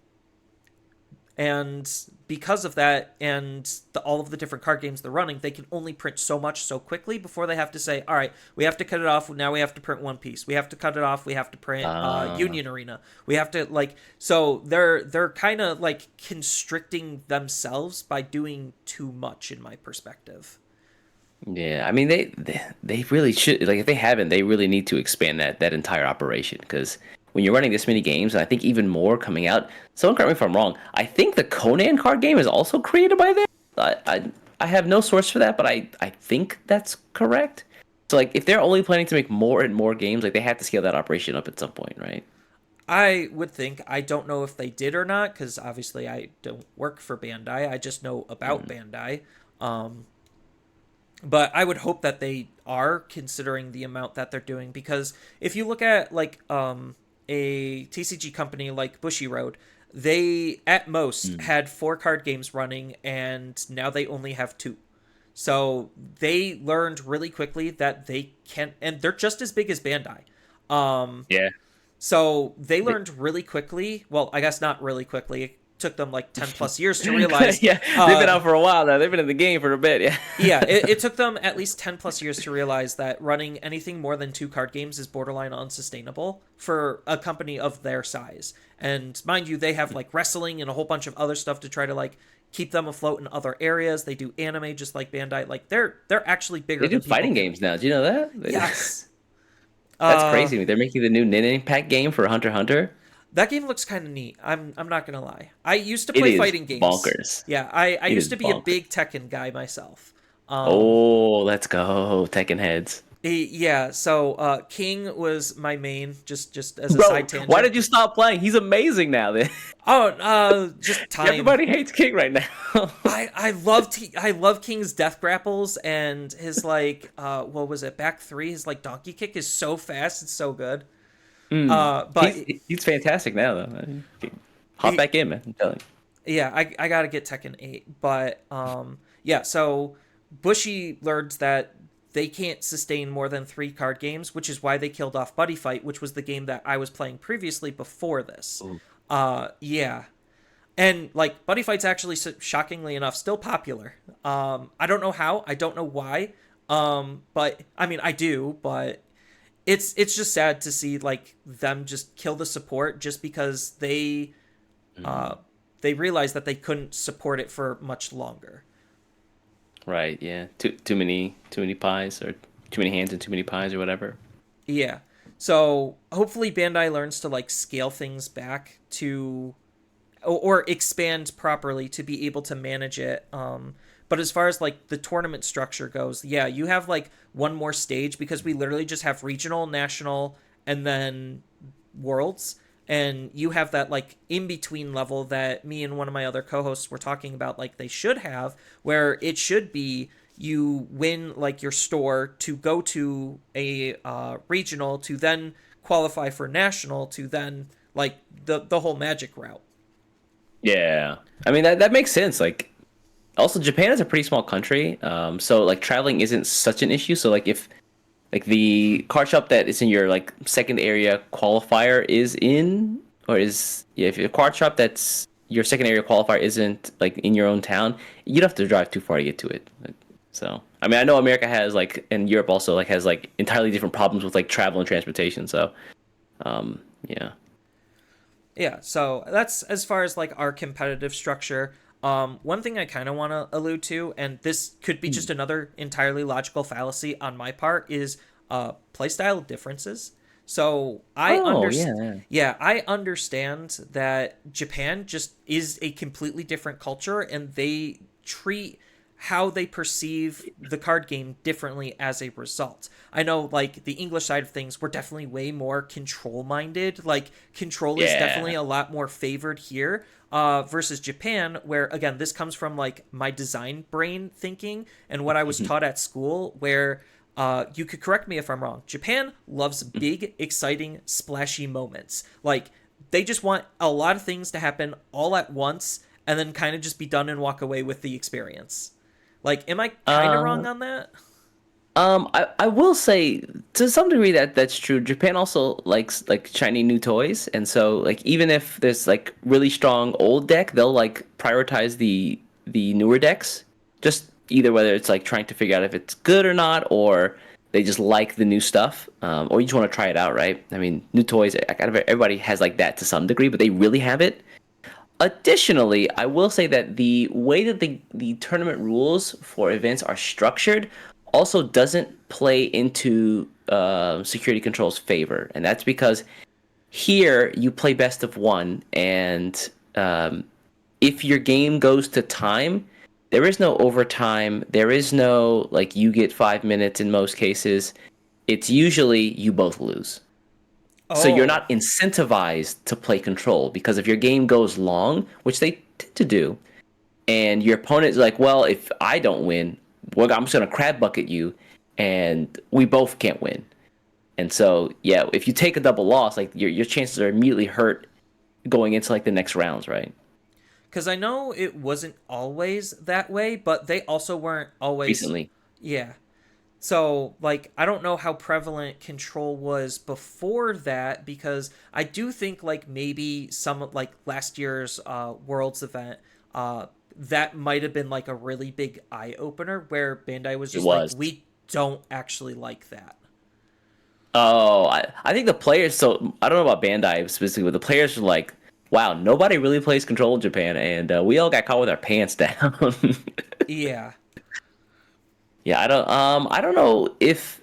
and because of that and all of the different card games they're running, they can only print so much so quickly before they have to say, all right, we have to cut it off, now we have to print One Piece, we have to cut it off, we have to print Uh, Union Arena, we have to like, so they're kind of like constricting themselves by doing too much in my perspective. yeah, I mean they really should, like if they haven't, they really need to expand that entire operation because when you're running this many games, and I think even more coming out. Someone correct me if I'm wrong. I think the Conan card game is also created by them. I have no source for that, but I think that's correct. So like if they're only planning to make more and more games, like they have to scale that operation up at some point, right? I would think. I don't know if they did or not because obviously I don't work for Bandai. I just know about Bandai. Um, but I would hope that they are considering the amount that they're doing because if you look at like a TCG company like Bushy Road, they at most Mm. had 4 card games running and now they only have 2. So they learned really quickly that they can, and they're just as big as Bandai. Um, Yeah. so they They- learned really quickly. Well, I guess not really quickly. It took them like 10 plus years to realize. Yeah, they've been out for a while now. They've been in the game for a bit. Yeah. Yeah, it took them at least 10 plus years to realize that running anything more than 2 card games is borderline unsustainable for a company of their size. And mind you, they have like wrestling and a whole bunch of other stuff to try to like keep them afloat in other areas. They do anime just like Bandai. Like they're actually bigger They do than people fighting can. games now. Do you know that? Yes. That's Uh, crazy. They're making the new Nin Impact game for Hunter x Hunter. that game looks kind of neat. I'm not gonna lie. I used to It play is fighting games. bonkers. Yeah, I It used is to be a bonkers. big Tekken guy myself. Oh, let's go, Tekken heads. Yeah. So King was my main, just as a Bro, side tangent. why did you stop playing? He's amazing now. Then Oh, just time. everybody hates King right now. I love King's death grapples and his like what was it, back three, his like donkey kick is so fast, it's so good. But He's fantastic now though. I mean, hop he- back in, man. I'm telling yeah, I gotta get Tekken 8. But yeah, so Bushy learned that they can't sustain more than 3 card games, which is why they killed off Buddy Fight, which was the game that I was playing previously before this. Ooh. Yeah. And like Buddy Fight's actually shockingly enough still popular. I don't know how, I don't know why. But I mean I do, but it's just sad to see like them just kill the support just because uh they realized that they couldn't support it for much longer. you. Right? Yeah. Too many pies or too many hands and too many pies or whatever. Yeah. So hopefully Bandai learns to like scale things back to or expand properly to be able to manage it. But as far as like the tournament structure goes, yeah, you have like one more stage because we literally just have regional, national, and then worlds. And you have that like in between level that me and one of my other co-hosts were talking about, like they should have, where it should be you win like your store to go to a regional to then qualify for national to then like the whole magic route. Yeah. I mean that makes sense. Like also Japan is a pretty small country, so like traveling isn't such an issue. So like if like the card shop that is in your like second area qualifier is in, or is, yeah, if your card shop that's your second area qualifier isn't like in your own town, you'd have to drive too far to get to it. So I mean, I know America has like, and Europe also like has like entirely different problems with like travel and transportation. So yeah. Yeah, so that's as far as like our competitive structure. One thing I kind of want to allude to, and this could be just another entirely logical fallacy on my part, is playstyle differences. So Oh yeah. yeah, I understand that Japan just is a completely different culture, and they treat how they perceive the card game differently as a result. I know, like, the English side of things, we're definitely way more control minded. Like, control is definitely Yeah. a lot more favored here, versus Japan, where, again, this comes from, like, my design brain thinking and what I was taught at school, where you could correct me if I'm wrong. Japan loves big, exciting, splashy moments. Like, they just want a lot of things to happen all at once and then kind of just be done and walk away with the experience. Like, am I kind of Uh, wrong on that? I will say to some degree that that's true. Japan also likes like shiny new toys, and so like even if there's like really strong old deck, they'll like prioritize the newer decks. Just either whether it's like trying to figure out if it's good or not, or they just like the new stuff, or you just want to try it out, right? I mean, new toys. Everybody has like that to some degree, but they really have it. Additionally, I will say that the way that the tournament rules for events are structured also doesn't play into security control's favor, and that's because here you play best of one, and if your game goes to time, there is no overtime. There is no like you get 5 minutes in most cases. It's usually you both lose. So you're Oh, not incentivized to play control because if your game goes long, which they tend to do, and your opponent's like, well, if I don't win, well, I'm just gonna crab bucket you, and we both can't win. And so, yeah, if you take a double loss, like your chances are immediately hurt going into like the next rounds, right? because I know it wasn't always that way, but they also weren't always. Recently, Yeah. So, like, I don't know how prevalent control was before that because I do think, like, maybe some, like, last year's Worlds event, that might have been, like, a really big eye opener where Bandai was it just like, was. we don't actually like that. Oh, I think the players. So I don't know about Bandai specifically, but the players were like, "Wow, nobody really plays control in Japan," and we all got caught with our pants down. Yeah. Yeah, I don't know if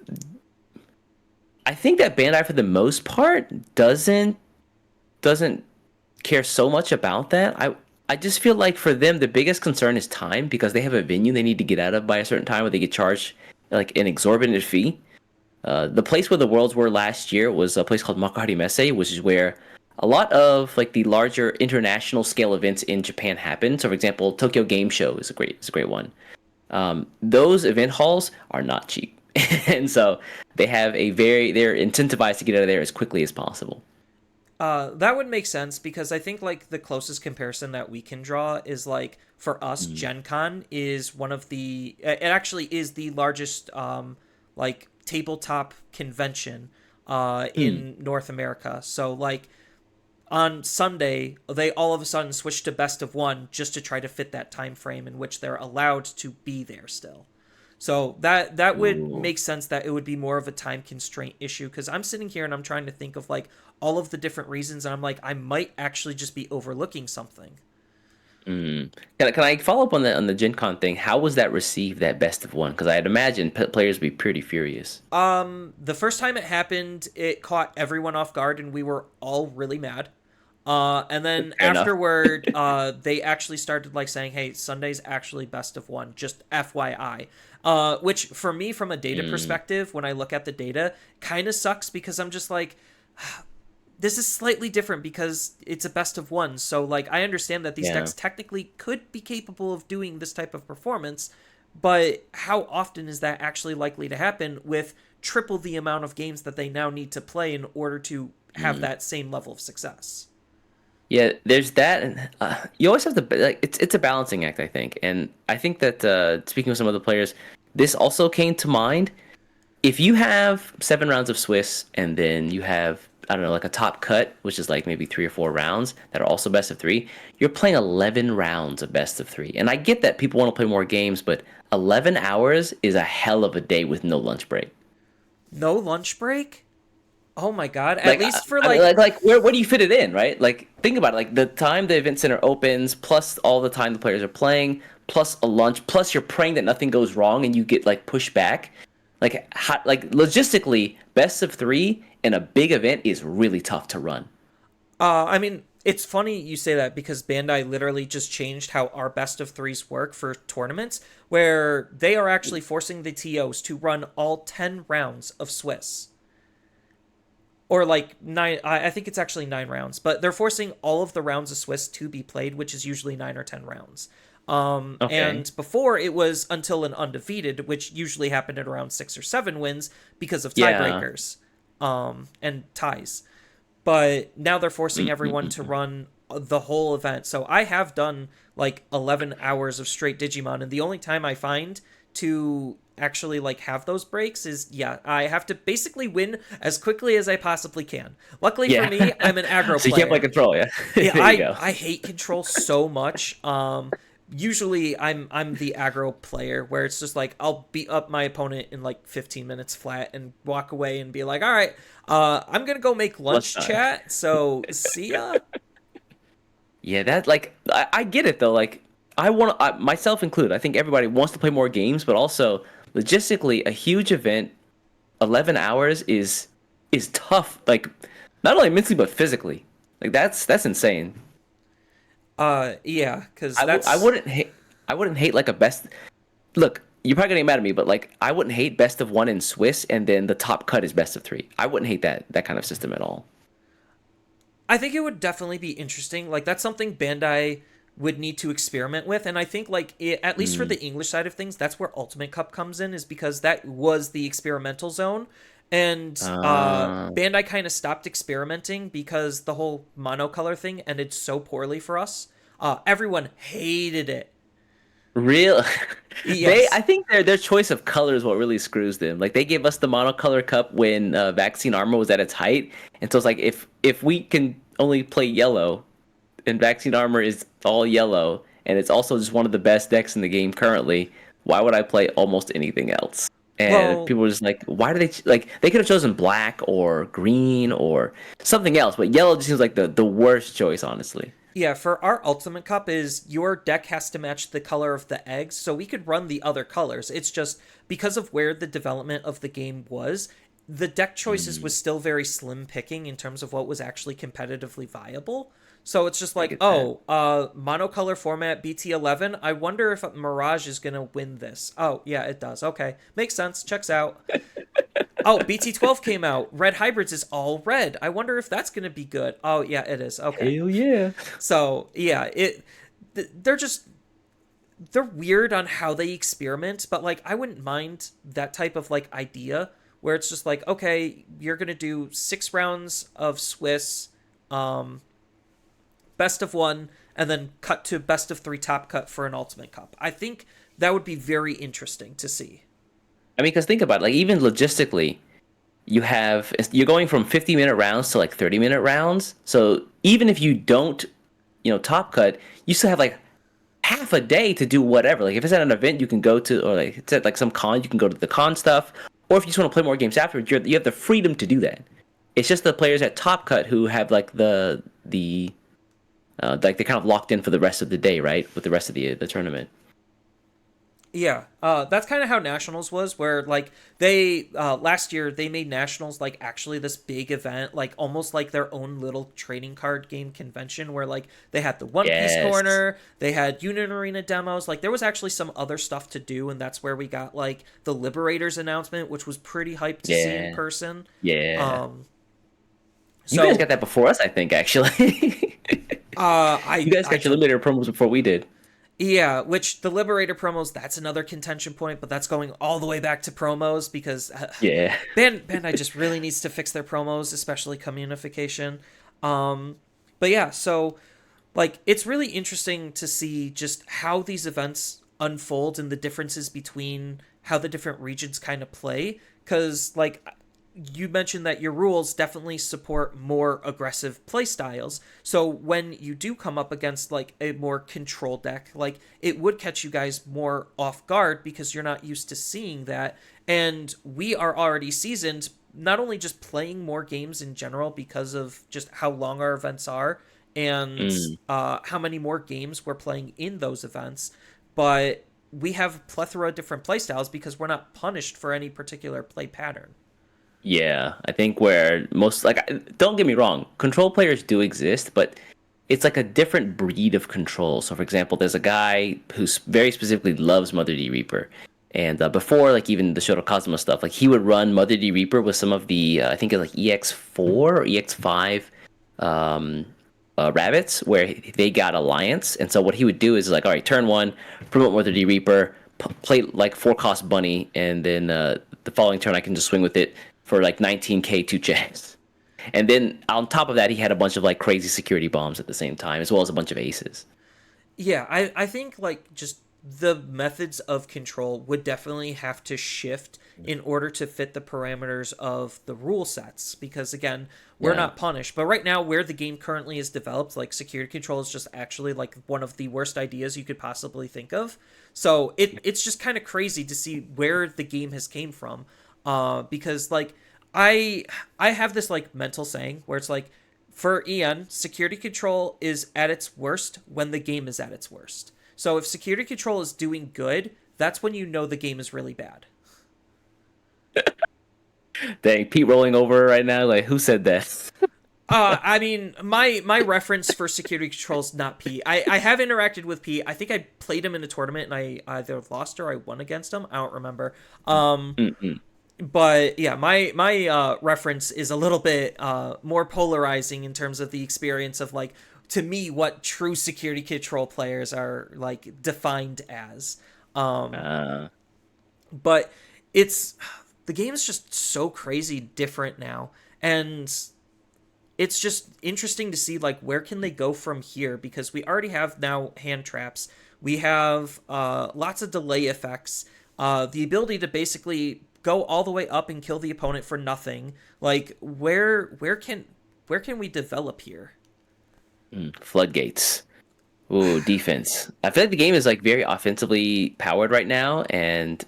I think that Bandai for the most part doesn't care so much about that. I just feel like for them the biggest concern is time because they have a venue they need to get out of by a certain time, where they get charged like an exorbitant fee. The place where the worlds were last year was a place called Makuhari Messe, which is where a lot of like the larger international scale events in Japan happen. So, for example, Tokyo Game Show is a great one. Those event halls are not cheap, and so they're incentivized to get out of there as quickly as possible. That would make sense because I think like the closest comparison that we can draw is like for us, Mm. Gen Con is one of the it actually is the largest like tabletop convention Mm. in North America. So like on Sunday, they all of a sudden switched to best of one just to try to fit that time frame in which they're allowed to be there still. So that would Ooh. make sense that it would be more of a time constraint issue because I'm sitting here and I'm trying to think of like all of the different reasons and I'm like I might actually just be overlooking something. Mm. Can I follow up on the Gen Con thing? How was that received, that best of one? Because I'd imagine players would be pretty furious. The first time it happened, it caught everyone off guard and we were all really mad. And then Fair enough. afterward, they actually started like saying, "Hey, Sunday's actually best of one, just FYI." Which for me, from a data Mm. perspective, when I look at the data, kind of sucks because I'm just like, this is slightly different because it's a best of one. So like, I understand that these Yeah. decks technically could be capable of doing this type of performance, but how often is that actually likely to happen with triple the amount of games that they now need to play in order to have Mm. that same level of success? Yeah, there's that, and you always have to like it's a balancing act, I think, and I think that speaking with some other players, this also came to mind. if you have 7 rounds of Swiss and then you have, I don't know, like a top cut, which is like maybe 3 or 4 rounds that are also best of three, you're playing 11 rounds of best of three. And I get that people want to play more games, but 11 hours is a hell of a day with no lunch break. No lunch break? Oh my god! At Like, least for I mean, like, where do you fit it in, right? Like, think about it. Like, the time the event center opens, plus all the time the players are playing, plus a lunch, plus you're praying that nothing goes wrong and you get like pushed back. Like logistically, best of three in a big event is really tough to run. I mean, it's funny you say that because Bandai literally just changed how our best of threes work for tournaments, where they are actually forcing the TOs to run all 10 rounds of Swiss. Or like nine, I think it's actually 9 rounds, but they're forcing all of the rounds of Swiss to be played, which is usually 9 or 10 rounds. Okay. And before it was until an undefeated, which usually happened at around 6 or 7 wins because of Yeah. tiebreakers, and ties. But now they're forcing everyone to Mm-mm-mm. run the whole event. So I have done like 11 hours of straight Digimon, and the only time I find to actually like have those breaks is, yeah, I have to basically win as quickly as I possibly can. Luckily for Yeah. me, I'm an aggro So you can't play player. control, yeah. Yeah, There you go. I hate control so much. Usually I'm the aggro player where it's just like I'll beat up my opponent in like 15 minutes flat and walk away and be like, all right, I'm gonna go make lunch Lunchtime. chat. So see ya. Yeah, that like I get it though. Like myself included. I think everybody wants to play more games, but also logistically, a huge event, 11 hours is tough. Like not only mentally but physically. Like that's insane. Yeah, because I that's wouldn't hate like a best. Look, you're probably gonna get mad at me, but like I wouldn't hate best of one in Swiss, and then the top cut is best of three. I wouldn't hate that kind of system at all. I think it would definitely be interesting. Like that's something Bandai would need to experiment with, and I think like at least for Mm. the English side of things, that's where Ultimate Cup comes in, is because that was the experimental zone, and Uh, Bandai kind of stopped experimenting because the whole monocolor thing ended so poorly for us. Everyone hated it. Real, Yes. I think their choice of color is what really screws them. Like they gave us the monocolor cup when vaccine armor was at its height, and so it's like if we can only play yellow, and vaccine armor is all yellow, and it's also just one of the best decks in the game currently. Why would I play almost anything else? And Well, people were just like, why do they like? They could have chosen black or green or something else, but yellow just seems like the worst choice, honestly. yeah, for our Ultimate Cup is your deck has to match the color of the eggs, so we could run the other colors. It's just because of where the development of the game was, the deck choices Mm, was still very slim picking in terms of what was actually competitively viable. So it's just I like, get that. oh, monocolor format BT11. I wonder if Mirage is gonna win this. Oh, yeah, it does. Okay, makes sense. Checks out. Oh, BT12 came out. Red Hybrids is all red. I wonder if that's gonna be good. Oh, yeah, it is. Okay. Hell yeah. So yeah, they're just they're weird on how they experiment, but like I wouldn't mind that type of like idea where it's just like, okay, you're gonna do 6 rounds of Swiss, um, best of one, and then cut to best of three top cut for an Ultimate Cup. I think that would be very interesting to see. I mean, because think about it, like even logistically, you're going from 50-minute rounds to like 30-minute rounds. So even if you don't, top cut, you still have like half a day to do whatever. Like if it's at an event you can go to, or like it's at like some con, you can go to the con stuff. Or if you just want to play more games afterwards, you have the freedom to do that. It's just the players at Top Cut who have like the like they're kind of locked in for the rest of the day, right? With the rest of the tournament. Yeah, that's kind of how Nationals was, where like they last year they made Nationals like actually this big event, like almost like their own little trading card game convention, where like they had the One Piece Yes. corner, they had Union Arena demos, like there was actually some other stuff to do, and that's where we got like the Liberators announcement, which was pretty hyped to see in Yeah. person. Yeah. Um, You guys so got that before us, I think, actually. You guys I got your limited promos before we did. Yeah, which the Liberator promos, that's another contention point, but that's going all the way back to promos because Yeah. Bandai just really needs to fix their promos, especially communication. Um, but yeah, so like it's really interesting to see just how these events unfold and the differences between how the different regions kind of play. Because, like, you mentioned that your rules definitely support more aggressive play styles. So when you do come up against like a more control deck, like it would catch you guys more off guard because you're not used to seeing that. And we are already seasoned, not only just playing more games in general because of just how long our events are and Mm. how many more games we're playing in those events, but we have a plethora of different playstyles because we're not punished for any particular play pattern. Yeah, I think where most like don't get me wrong, control players do exist, but it's like a different breed of control. So, for example, there's a guy who very specifically loves Mother D Reaper, and before like even the Shoto Kazuma stuff, like he would run Mother D Reaper with some of the I think it's like EX4 or EX5 um, rabbits where they got alliance, and so what he would do is like, all right, turn one, promote Mother D Reaper, play like 4 cost bunny, and then the following turn I can just swing with it for like 19k 2 checks. And then on top of that, he had a bunch of like crazy security bombs at the same time, as well as a bunch of aces. Yeah, I think like just the methods of control would definitely have to shift in order to fit the parameters of the rule sets because again, we're Yeah. not punished. But right now where the game currently is developed, like security control is just actually like one of the worst ideas you could possibly think of. So it's just kind of crazy to see where the game has came from. Because like I I have this like mental saying where it's like for EN, security control is at its worst when the game is at its worst. So if security control is doing good, that's when you know the game is really bad. Dang, Pete rolling over right now. Like, who said that? I mean, my reference for security control is not P. I have interacted with P. I think I played him in a tournament and I either lost or I won against him. I don't remember. Mm-mm. But yeah, my reference is a little bit more polarizing in terms of the experience of like to me what true security control players are like defined as. Um, Uh, but it's the game is just so crazy different now, and it's just interesting to see like where can they go from here because we already have now hand traps. We have lots of delay effects, the ability to basically go all the way up and kill the opponent for nothing. Like where can we develop here? floodgates. Ooh, defense. I feel like the game is like very offensively powered right now, and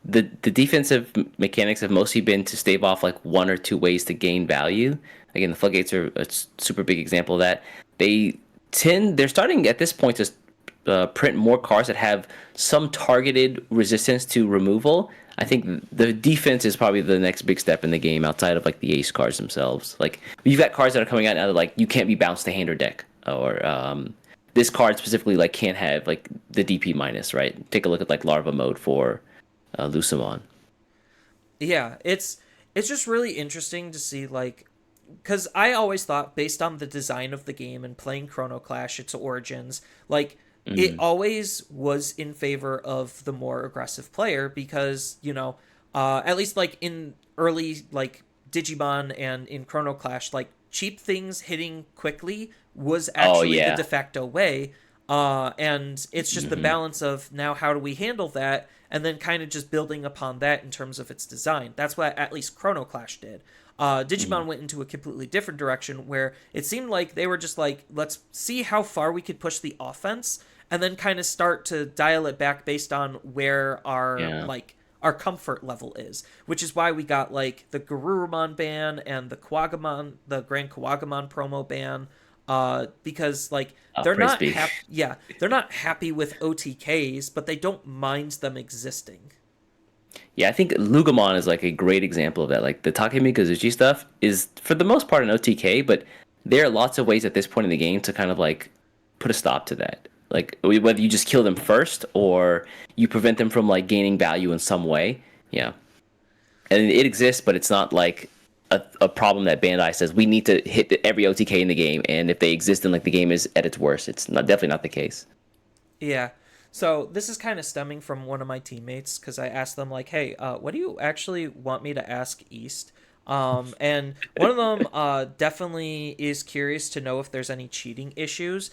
the defensive mechanics have mostly been to stave off like 1 or 2 ways to gain value. Again, the floodgates are a super big example of that. They're starting at this point to print more cards that have some targeted resistance to removal. I think the defense is probably the next big step in the game outside of like the ace cards themselves. Like you've got cards that are coming out now that like you can't be bounced to hand or deck, or this card specifically like can't have like the DP minus, right? Take a look at like Larva mode for Lucamon. Yeah, it's just really interesting to see like because I always thought based on the design of the game and playing Chrono Clash, its origins, like it Mm. always was in favor of the more aggressive player because at least like in early like Digimon and in Chrono Clash, like cheap things hitting quickly was Oh actually the yeah. de facto way. And it's just the Hmm. balance of now how do we handle that, and then kind of just building upon that in terms of its design. That's what at least Chrono Clash did. Hmm. Digimon went into a completely different direction where it seemed like they were just like, let's see how far we could push the offense, and then kind of start to dial it back based on where Yeah. our comfort level is, which is why we got like the Garurumon ban and the Grand Kawagamon promo ban, because like Praise be. they're not happy with OTKs, but they don't mind them existing. Yeah, I think Lugamon is like a great example of that. Like the Takemi Kazuchi stuff is for the most part an OTK, but there are lots of ways at this point in the game to kind of like put a stop to that. Like whether you just kill them first or you prevent them from like gaining value in some way. Yeah. And it exists, but it's not like a problem that Bandai says we need to hit every OTK in the game, and if they exist and like the game is at its worst, it's not definitely not the case. Yeah. So this is kind of stemming from one of my teammates because I asked them like, "Hey, what do you actually want me to ask East?" And one of them definitely is curious to know if there's any cheating issues.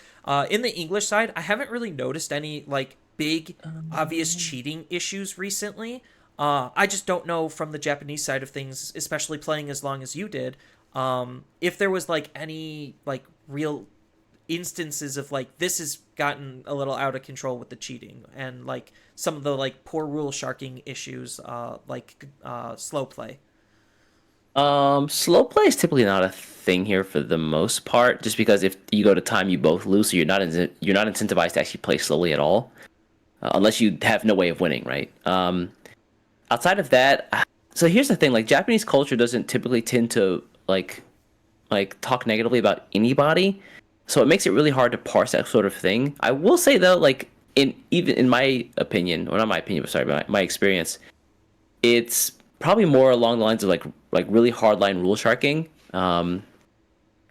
In the English side, I haven't really noticed any like big, obvious cheating issues recently. I just don't know from the Japanese side of things, especially playing as long as you did, if there was like any like real instances of like this has gotten a little out of control with the cheating and like some of the like poor rule sharking issues, slow play. Slow play is typically not a thing here for the most part, just because if you go to time, you both lose, so you're not incentivized to actually play slowly at all, unless you have no way of winning, right? Outside of that, so here's the thing: like Japanese culture doesn't typically tend to talk negatively about anybody, so it makes it really hard to parse that sort of thing. I will say though, like even in my opinion, or not my opinion, but sorry, my experience, it's probably more along the lines of like really hardline rule sharking.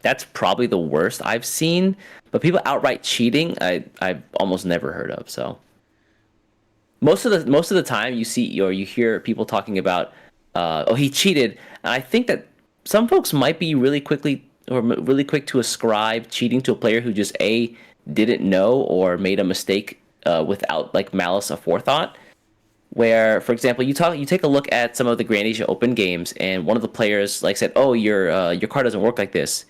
That's probably the worst I've seen. But people outright cheating, I've almost never heard of. So most of the time you see or you hear people talking about, oh, he cheated, and I think that some folks might be really quick to ascribe cheating to a player who just didn't know or made a mistake without like malice aforethought. Where, for example, you take a look at some of the Grand Asia Open games, and one of the players like said, "Oh, your card doesn't work like this,"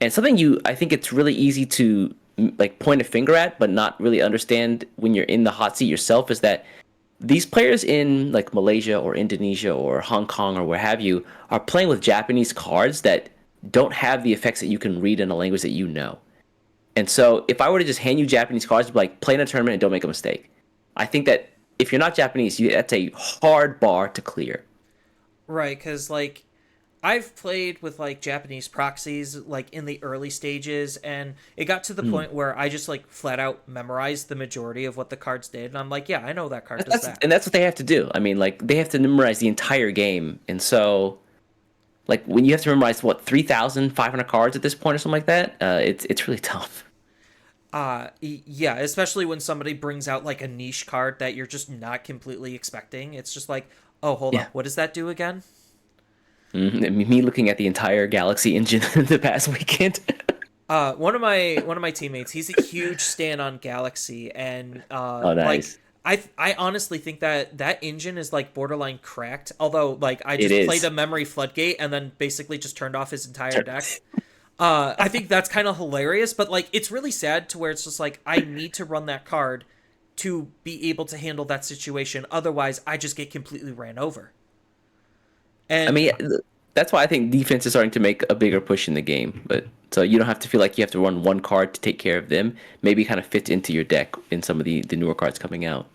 and something I think it's really easy to like point a finger at, but not really understand when you're in the hot seat yourself, is that these players in like Malaysia or Indonesia or Hong Kong or where have you are playing with Japanese cards that don't have the effects that you can read in a language that you know. And so, if I were to just hand you Japanese cards, like play in a tournament and don't make a mistake, I think that if you're not Japanese, that's a hard bar to clear. Right, because like I've played with like Japanese proxies like in the early stages, and it got to the Hmm. point where I just like flat out memorized the majority of what the cards did, and I'm like, yeah, I know that card does that. That's what they have to do. I mean, like they have to memorize the entire game, and so like when you have to memorize what 3,500 cards at this point or something like that, it's really tough. Yeah, especially when somebody brings out like a niche card that you're just not completely expecting. It's just like, oh, hold Yeah. up, what does that do again? Me looking at the entire Galaxy engine the past weekend. One of my teammates, he's a huge stan on Galaxy, and Oh, like nice. I honestly think that that engine is like borderline cracked. Although like I It just played is. a memory floodgate and then basically just turned off his entire deck. I think that's kind of hilarious, but like it's really sad to where it's just like I need to run that card to be able to handle that situation. Otherwise, I just get completely ran over. I And mean, that's why I think defense is starting to make a bigger push in the game. But so you don't have to feel like you have to run one card to take care of them. Maybe kind of fit into your deck in some of the newer cards coming out.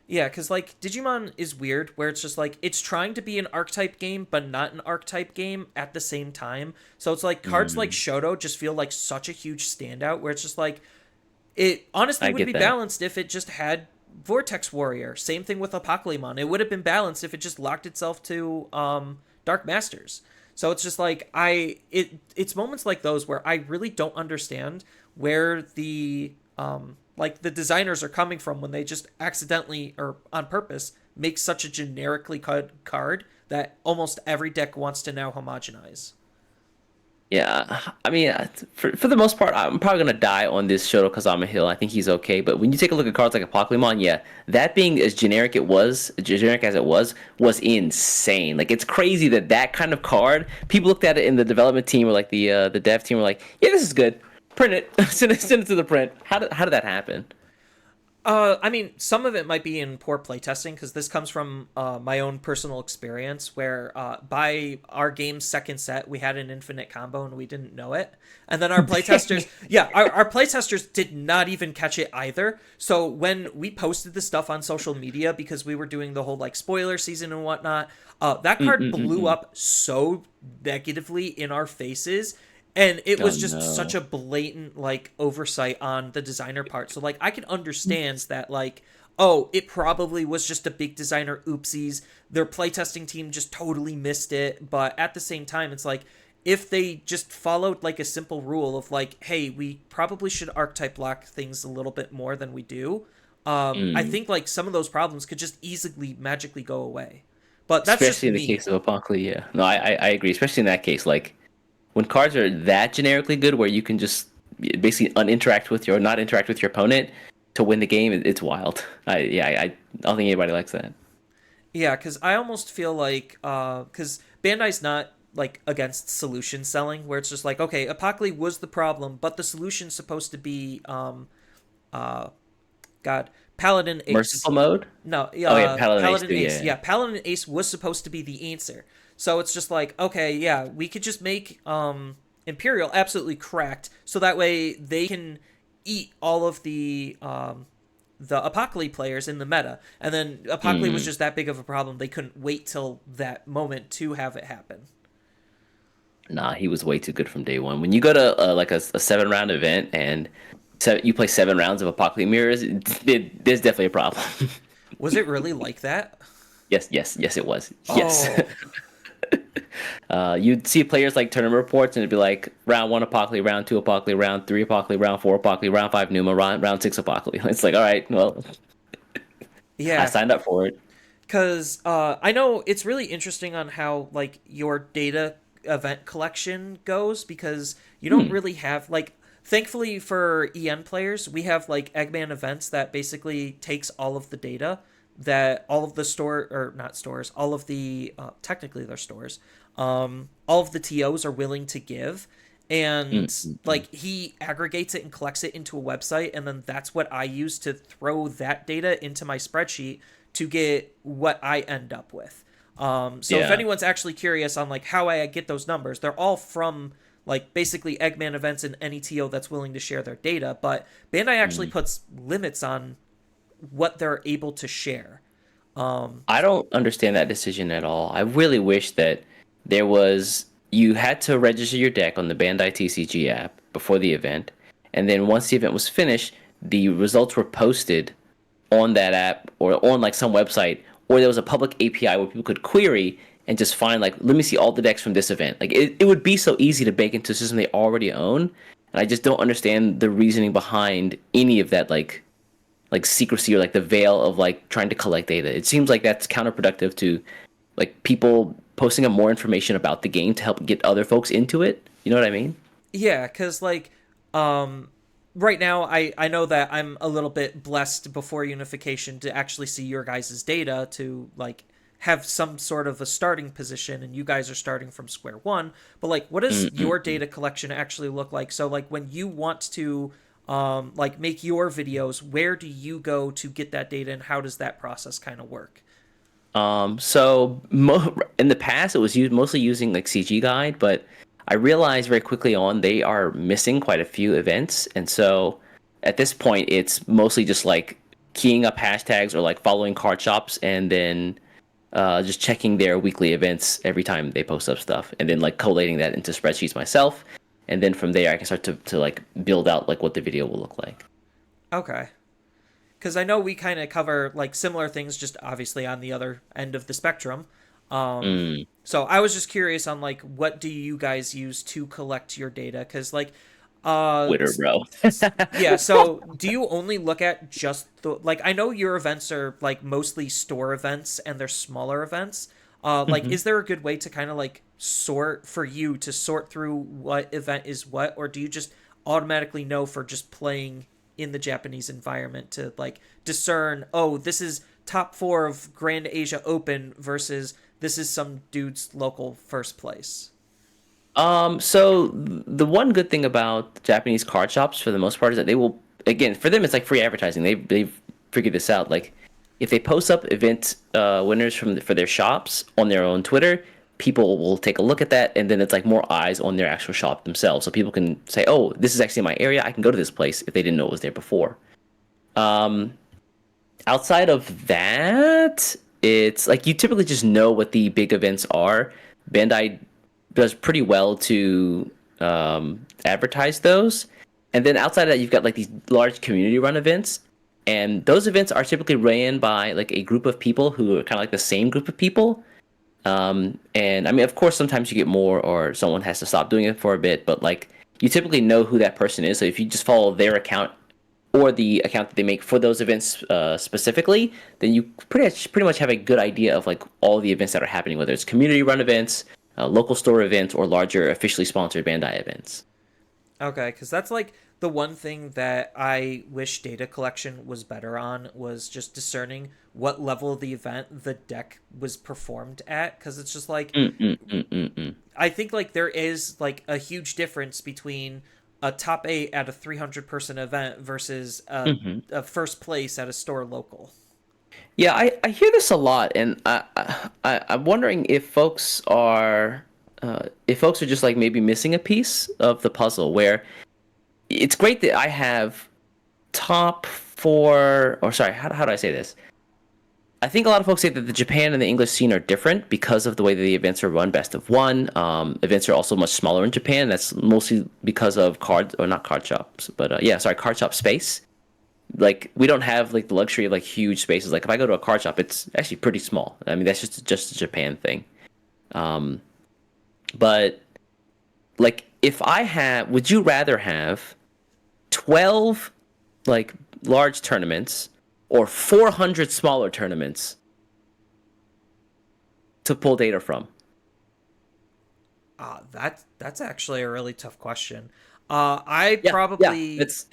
yeah, because like Digimon is weird, where it's just like it's trying to be an archetype game, but not an archetype game at the same time. So it's like cards like Mm, Shoto just feel like such a huge standout, where it's just like it honestly I would get be that. balanced if it just had Vortex Warrior. Same thing with Apocalypse. It would have been balanced if it just locked itself to Dark Masters. So it's just like it's moments like those where I really don't understand where the like the designers are coming from when they just accidentally or on purpose make such a generically cut card that almost every deck wants to now homogenize. Yeah, I mean, for the most part, I'm probably gonna die on this Shoto Kazama Hill. I think he's okay, but when you take a look at cards like a Pokemon, yeah, that being as generic as it was insane. Like it's crazy that that kind of card, people looked at it in the development team or like the dev team were like, yeah, this is good. Print it, send it to the print. How did that happen? I mean, some of it might be in poor playtesting because this comes from my own personal experience where by our game's second set, we had an infinite combo and we didn't know it. And then our playtesters, yeah, our playtesters did not even catch it either. So when we posted the stuff on social media because we were doing the whole like spoiler season and whatnot, that card blew Mm-mm-mm-mm. up so negatively in our faces, and it Oh was just such no. a blatant like oversight on the designer part. So like I can understand that like, oh, it probably was just a big designer oopsies, their playtesting team just totally missed it. But at the same time, it's like if they just followed like a simple rule of like, hey, we probably should archetype lock things a little bit more than we do, I Mm. think like some of those problems could just easily magically go away. But that's just Especially in the me. case of Apocalypse, yeah. No, I agree. Especially in that case, like when cards are that generically good, where you can just basically uninteract with your, not interact with your opponent, to win the game, it's wild. I don't think anybody likes that. Yeah, because I almost feel like because Bandai's not like against solution selling, where it's just like, okay, Apocalypse was the problem, but the solution's supposed to be uh God, Paladin Ace. Merciful mode? No, Oh yeah, Paladin Ace Paladin too. Ace. Yeah. Yeah, Paladin Ace was supposed to be the answer. So it's just like, okay, yeah, we could just make Imperial absolutely cracked, so that way they can eat all of the Apocalypse players in the meta, and then Apocalypse was Mm. just that big of a problem they couldn't wait till that moment to have it happen. Nah, he was way too good from day one. When you go to like a 7 round event and you play 7 rounds of Apocalypse Mirrors, there's definitely a problem. Was it really like that? Yes, it was. Yes. Oh, You'd see players like tournament reports, and it'd be like round one Apocalypse, round two Apocalypse, round three Apocalypse, round four Apocalypse, round five Numa, round six Apocalypse. It's like, all right, well, I yeah. signed up for it. Because I know it's really interesting on how like your data event collection goes because you don't Hmm. really have like thankfully for EN players we have like Eggman events that basically takes all of the data that all of the store or not stores all of the technically they're stores all of the TOs are willing to give Mm, and mm, mm. like he aggregates it and collects it into a website and then that's what I use to throw that data into my spreadsheet to get what I end up with. So if Yeah. anyone's actually curious on like how I get those numbers, they're all from like basically Eggman events and any TO that's willing to share their data. But Bandai actually Mm. puts limits on what they're able to share. I don't understand that decision at all. I really wish that you had to register your deck on the Bandai TCG app before the event, and then once the event was finished, the results were posted on that app or on like some website, or there was a public API where people could query and just find like, let me see all the decks from this event. Like it would be so easy to bake into a system they already own, and I just don't understand the reasoning behind any of that like secrecy or like the veil of like trying to collect data. It seems like that's counterproductive to like people posting up more information about the game to help get other folks into it. You know what I mean? Yeah, because like um, right now I know that I'm a little bit blessed before unification to actually see your guys' data to like have some sort of a starting position and you guys are starting from square one but like what does your Mm-mm-mm. data collection actually look like so like when you want to like make your videos where do you go to get that data and how does that process kind of work? In the past, it was used mostly using like CG Guide, but I realized very quickly on they are missing quite a few events, and so at this point, it's mostly just like keying up hashtags or like following card shops, and then just checking their weekly events every time they post up stuff, and then like collating that into spreadsheets myself, and then from there, I can start to like build out like what the video will look like. Okay, because I know we kind of cover like similar things just obviously on the other end of the spectrum. Mm, So I was just curious on like what do you guys use to collect your data? Because like, uh, Twitter, bro. yeah. So do you only look at just the like? I know your events are like mostly store events and they're smaller events. Like, Mhm. is there a good way to kind of like sort for you to sort through what event is what, or do you just automatically know for just playing in the Japanese environment to like discern? Oh, this is top four of Grand Asia Open versus this is some dude's local first place. So the one good thing about Japanese card shops for the most part is that they will again for them it's like free advertising. They've figured this out. Like if they post up event winners for their shops on their own Twitter, people will take a look at that, and then it's like more eyes on their actual shop themselves. So people can say, "Oh, this is actually my area. I can go to this place," if they didn't know it was there before. Um, Outside of that, it's like you typically just know what the big events are. Bandai does pretty well to advertise those. And then outside of that, you've got like these large community run events. And those events are typically ran by like a group of people who are kind of like the same group of people. And I mean, of course, sometimes you get more or someone has to stop doing it for a bit, but like you typically know who that person is. So if you just follow their account or the account that they make for those events specifically, then you pretty much have a good idea of like all the events that are happening, whether it's community run events, local store events, or larger officially sponsored Bandai events. Okay, because that's like the one thing that I wish data collection was better on was just discerning what level of the event the deck was performed at, because it's just like Mm, mm, mm, mm, mm. I think like there is like a huge difference between a top 8 at a 300 person event versus Mhm. a first place at a store local. Yeah, I hear this a lot, and I'm wondering if folks are just like maybe missing a piece of the puzzle. Where it's great that I have top four, or sorry, how do I say this? I think a lot of folks say that the Japan and the English scene are different because of the way that the events are run, best of one. Events are also much smaller in Japan. That's mostly because of card, or not card shops, but yeah, sorry, card shop space. Like we don't have like the luxury of like huge spaces. Like if I go to a card shop, it's actually pretty small. I mean, that's just a Japan thing. Um, but like if I have, would you rather have 12 like large tournaments or 400 smaller tournaments to pull data from? That's actually a really tough question. I Yeah, yeah, probably it's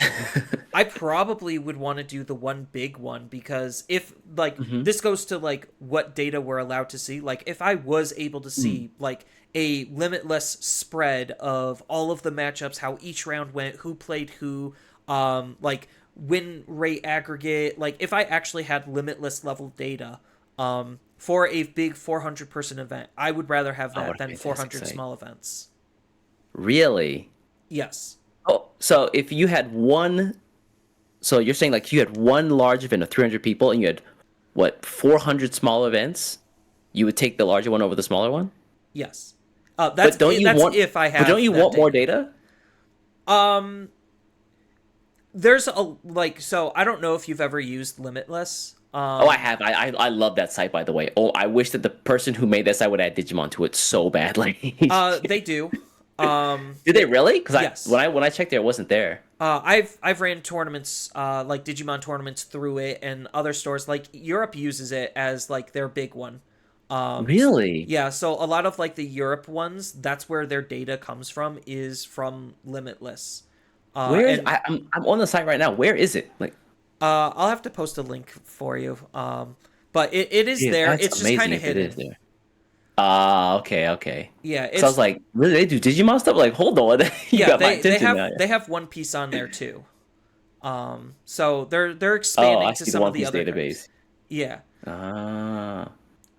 I probably would want to do the one big one, because if like hmm this goes to like what data we're allowed to see, like if I was able to see like a limitless spread of all of the matchups, how each round went, who played who, like win rate aggregate, like if I actually had limitless level data for a big 400 person event, I would rather have oh, that what a than fantastic 400 site. small events. Really? Yes. Oh, so if you had one, so you're saying like you had one large event of 300 people and you had what 400 small events, you would take the larger one over the smaller one? Yes. But don't you That's want if I but don't have you that want more data. data? Um, there's a like so I don't know if you've ever used Limitless. Oh, I have. I love that site, by the way. Oh, I wish that the person who made that site would add Digimon to it so badly. They do. Did they really? Because I Yes. when I checked there, it wasn't there. I've ran tournaments, like Digimon tournaments through it, and other stores like Europe uses it as like their big one. Really? Yeah, so a lot of like the Europe ones, that's where their data comes from, is from Limitless. Where is And I'm on the site right now. Where is it? Like, I'll have to post a link for you. But it is dude, there. that's It's just amazing kind of if it is hidden. there. Ah, okay, okay. Yeah, Because I was it's like, really, they do Digimon stuff? Like, hold on, you yeah. got my They attention now. have they have One Piece on there too. So they're Oh, I expanding to see the some of One the Piece other things. database. Yeah, Ah,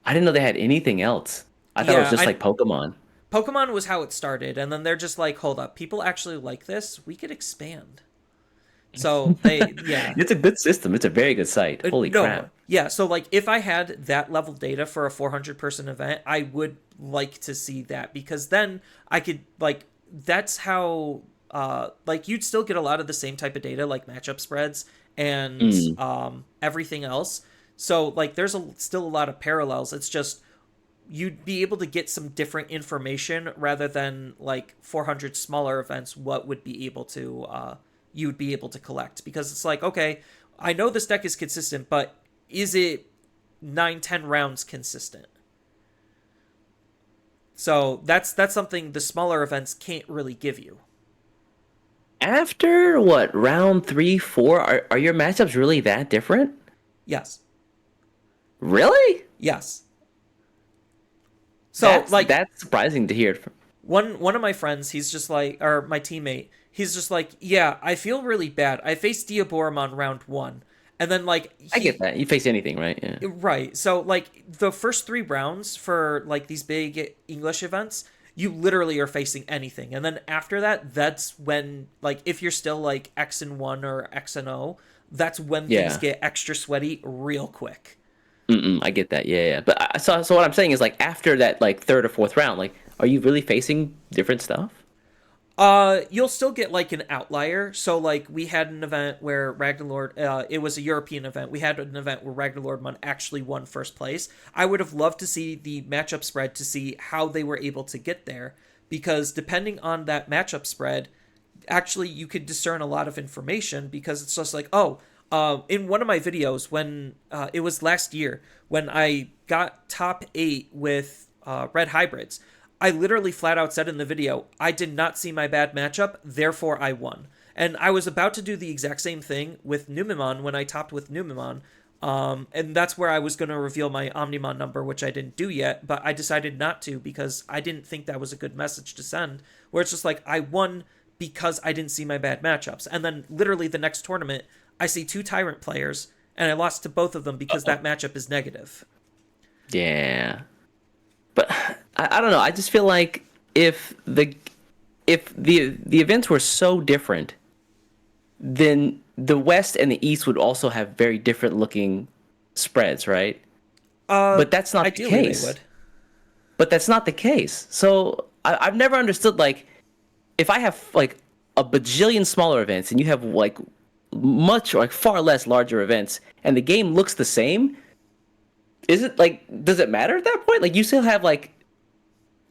I didn't know they had anything else. I thought it was yeah. just I like Pokemon. Pokemon was how it started, and then they're just like, hold up, people actually like this. We could expand. So they yeah. It's a good system. It's a very good site. Holy No, crap. yeah. So like, if I had that level data for a 400 person event, I would like to see that, because then I could like that's how like you'd still get a lot of the same type of data, like matchup spreads and Mm. everything else. So like, there's still a lot of parallels. It's just you'd be able to get some different information rather than like 400 smaller events. What would be able to you'd be able to collect, because it's like, okay, I know this deck is consistent, but is it 9-10 rounds consistent? So that's something the smaller events can't really give you. After what, round three, four? Are your matchups really that different? Yes. Really? Yes. So like, That's surprising to hear. one of my friends, he's just like, or my teammate, he's just like, yeah, I feel really bad. I faced Diaborum on round one, and then like I get he that. You face anything, right? Yeah. right. So like, the first 3 rounds for like these big English events, you literally are facing anything, and then after that, that's when like, if you're still like X and one or X and O, that's when things Yeah. get extra sweaty real quick. Mm-mm, I get that. Yeah, yeah. But so what I'm saying is like after that like third or fourth round, like are you really facing different stuff? You'll still get like an outlier. So like, we had an event where Ragnarlord, it was a European event. We had an event where Ragnarlord actually won first place. I would have loved to see the matchup spread to see how they were able to get there, because depending on that matchup spread, actually you could discern a lot of information, because it's just like, oh, in one of my videos, when it was last year when I got top 8 with red hybrids, I literally flat out said in the video, I did not see my bad matchup, therefore I won. And I was about to do the exact same thing with Numemon when I topped with Numemon. And that's where I was going to reveal my Omnimon number, which I didn't do yet, but I decided not to because I didn't think that was a good message to send, where it's just like, I won because I didn't see my bad matchups. And then literally the next tournament, I see 2 Tyrant players, and I lost to both of them because that matchup is negative. Yeah. But I don't know. I just feel like if the events were so different, then the West and the East would also have very different looking spreads, right? But that's not the Ideally, case. they would. But that's not the case. So I've never understood, like, if I have like a bajillion smaller events and you have like much, like, far less larger events, and the game looks the same, is it like, does it matter at that point? Like, you still have like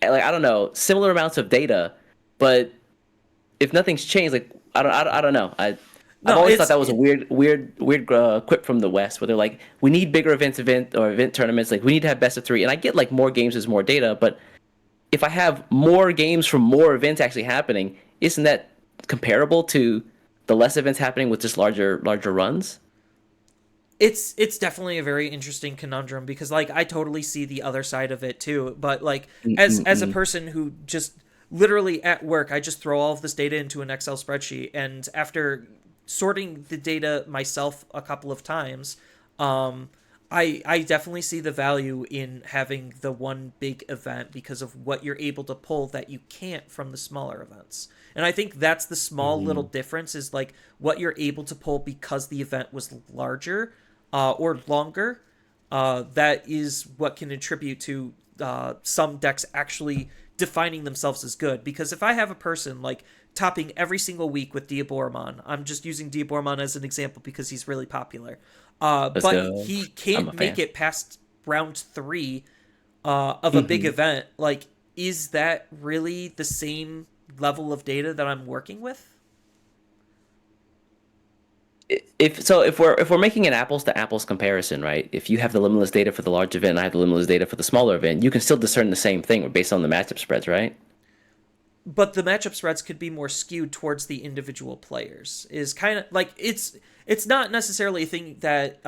I don't know, similar amounts of data, but if nothing's changed, like, I don't know. I've always thought that was a weird quip from the West, where they're like, we need bigger event tournaments. Like, we need to have best of 3. And I get, like, more games is more data, but if I have more games from more events actually happening, isn't that comparable to the less events happening with just larger runs? It's definitely a very interesting conundrum because, like, I totally see the other side of it too, but like, as a person who just literally at work, I just throw all of this data into an Excel spreadsheet, and after sorting the data myself a couple of times, I definitely see the value in having the one big event because of what you're able to pull that you can't from the smaller events. And I think that's the small little difference, is like what you're able to pull because the event was larger or longer. That is what can attribute to some decks actually defining themselves as good. Because if I have a person like topping every single week with Diaboromon, I'm just using Diaboromon as an example because he's really popular. But go. he I'm a can't make fan. it past round 3 of a big event. Like, is that really the same level of data that I'm working with? If we're making an apples to apples comparison, right? If you have the limitless data for the large event and I have the limitless data for the smaller event, you can still discern the same thing based on the matchup spreads, right? But the matchup spreads could be more skewed towards the individual players. Is kind of like, it's not necessarily a thing that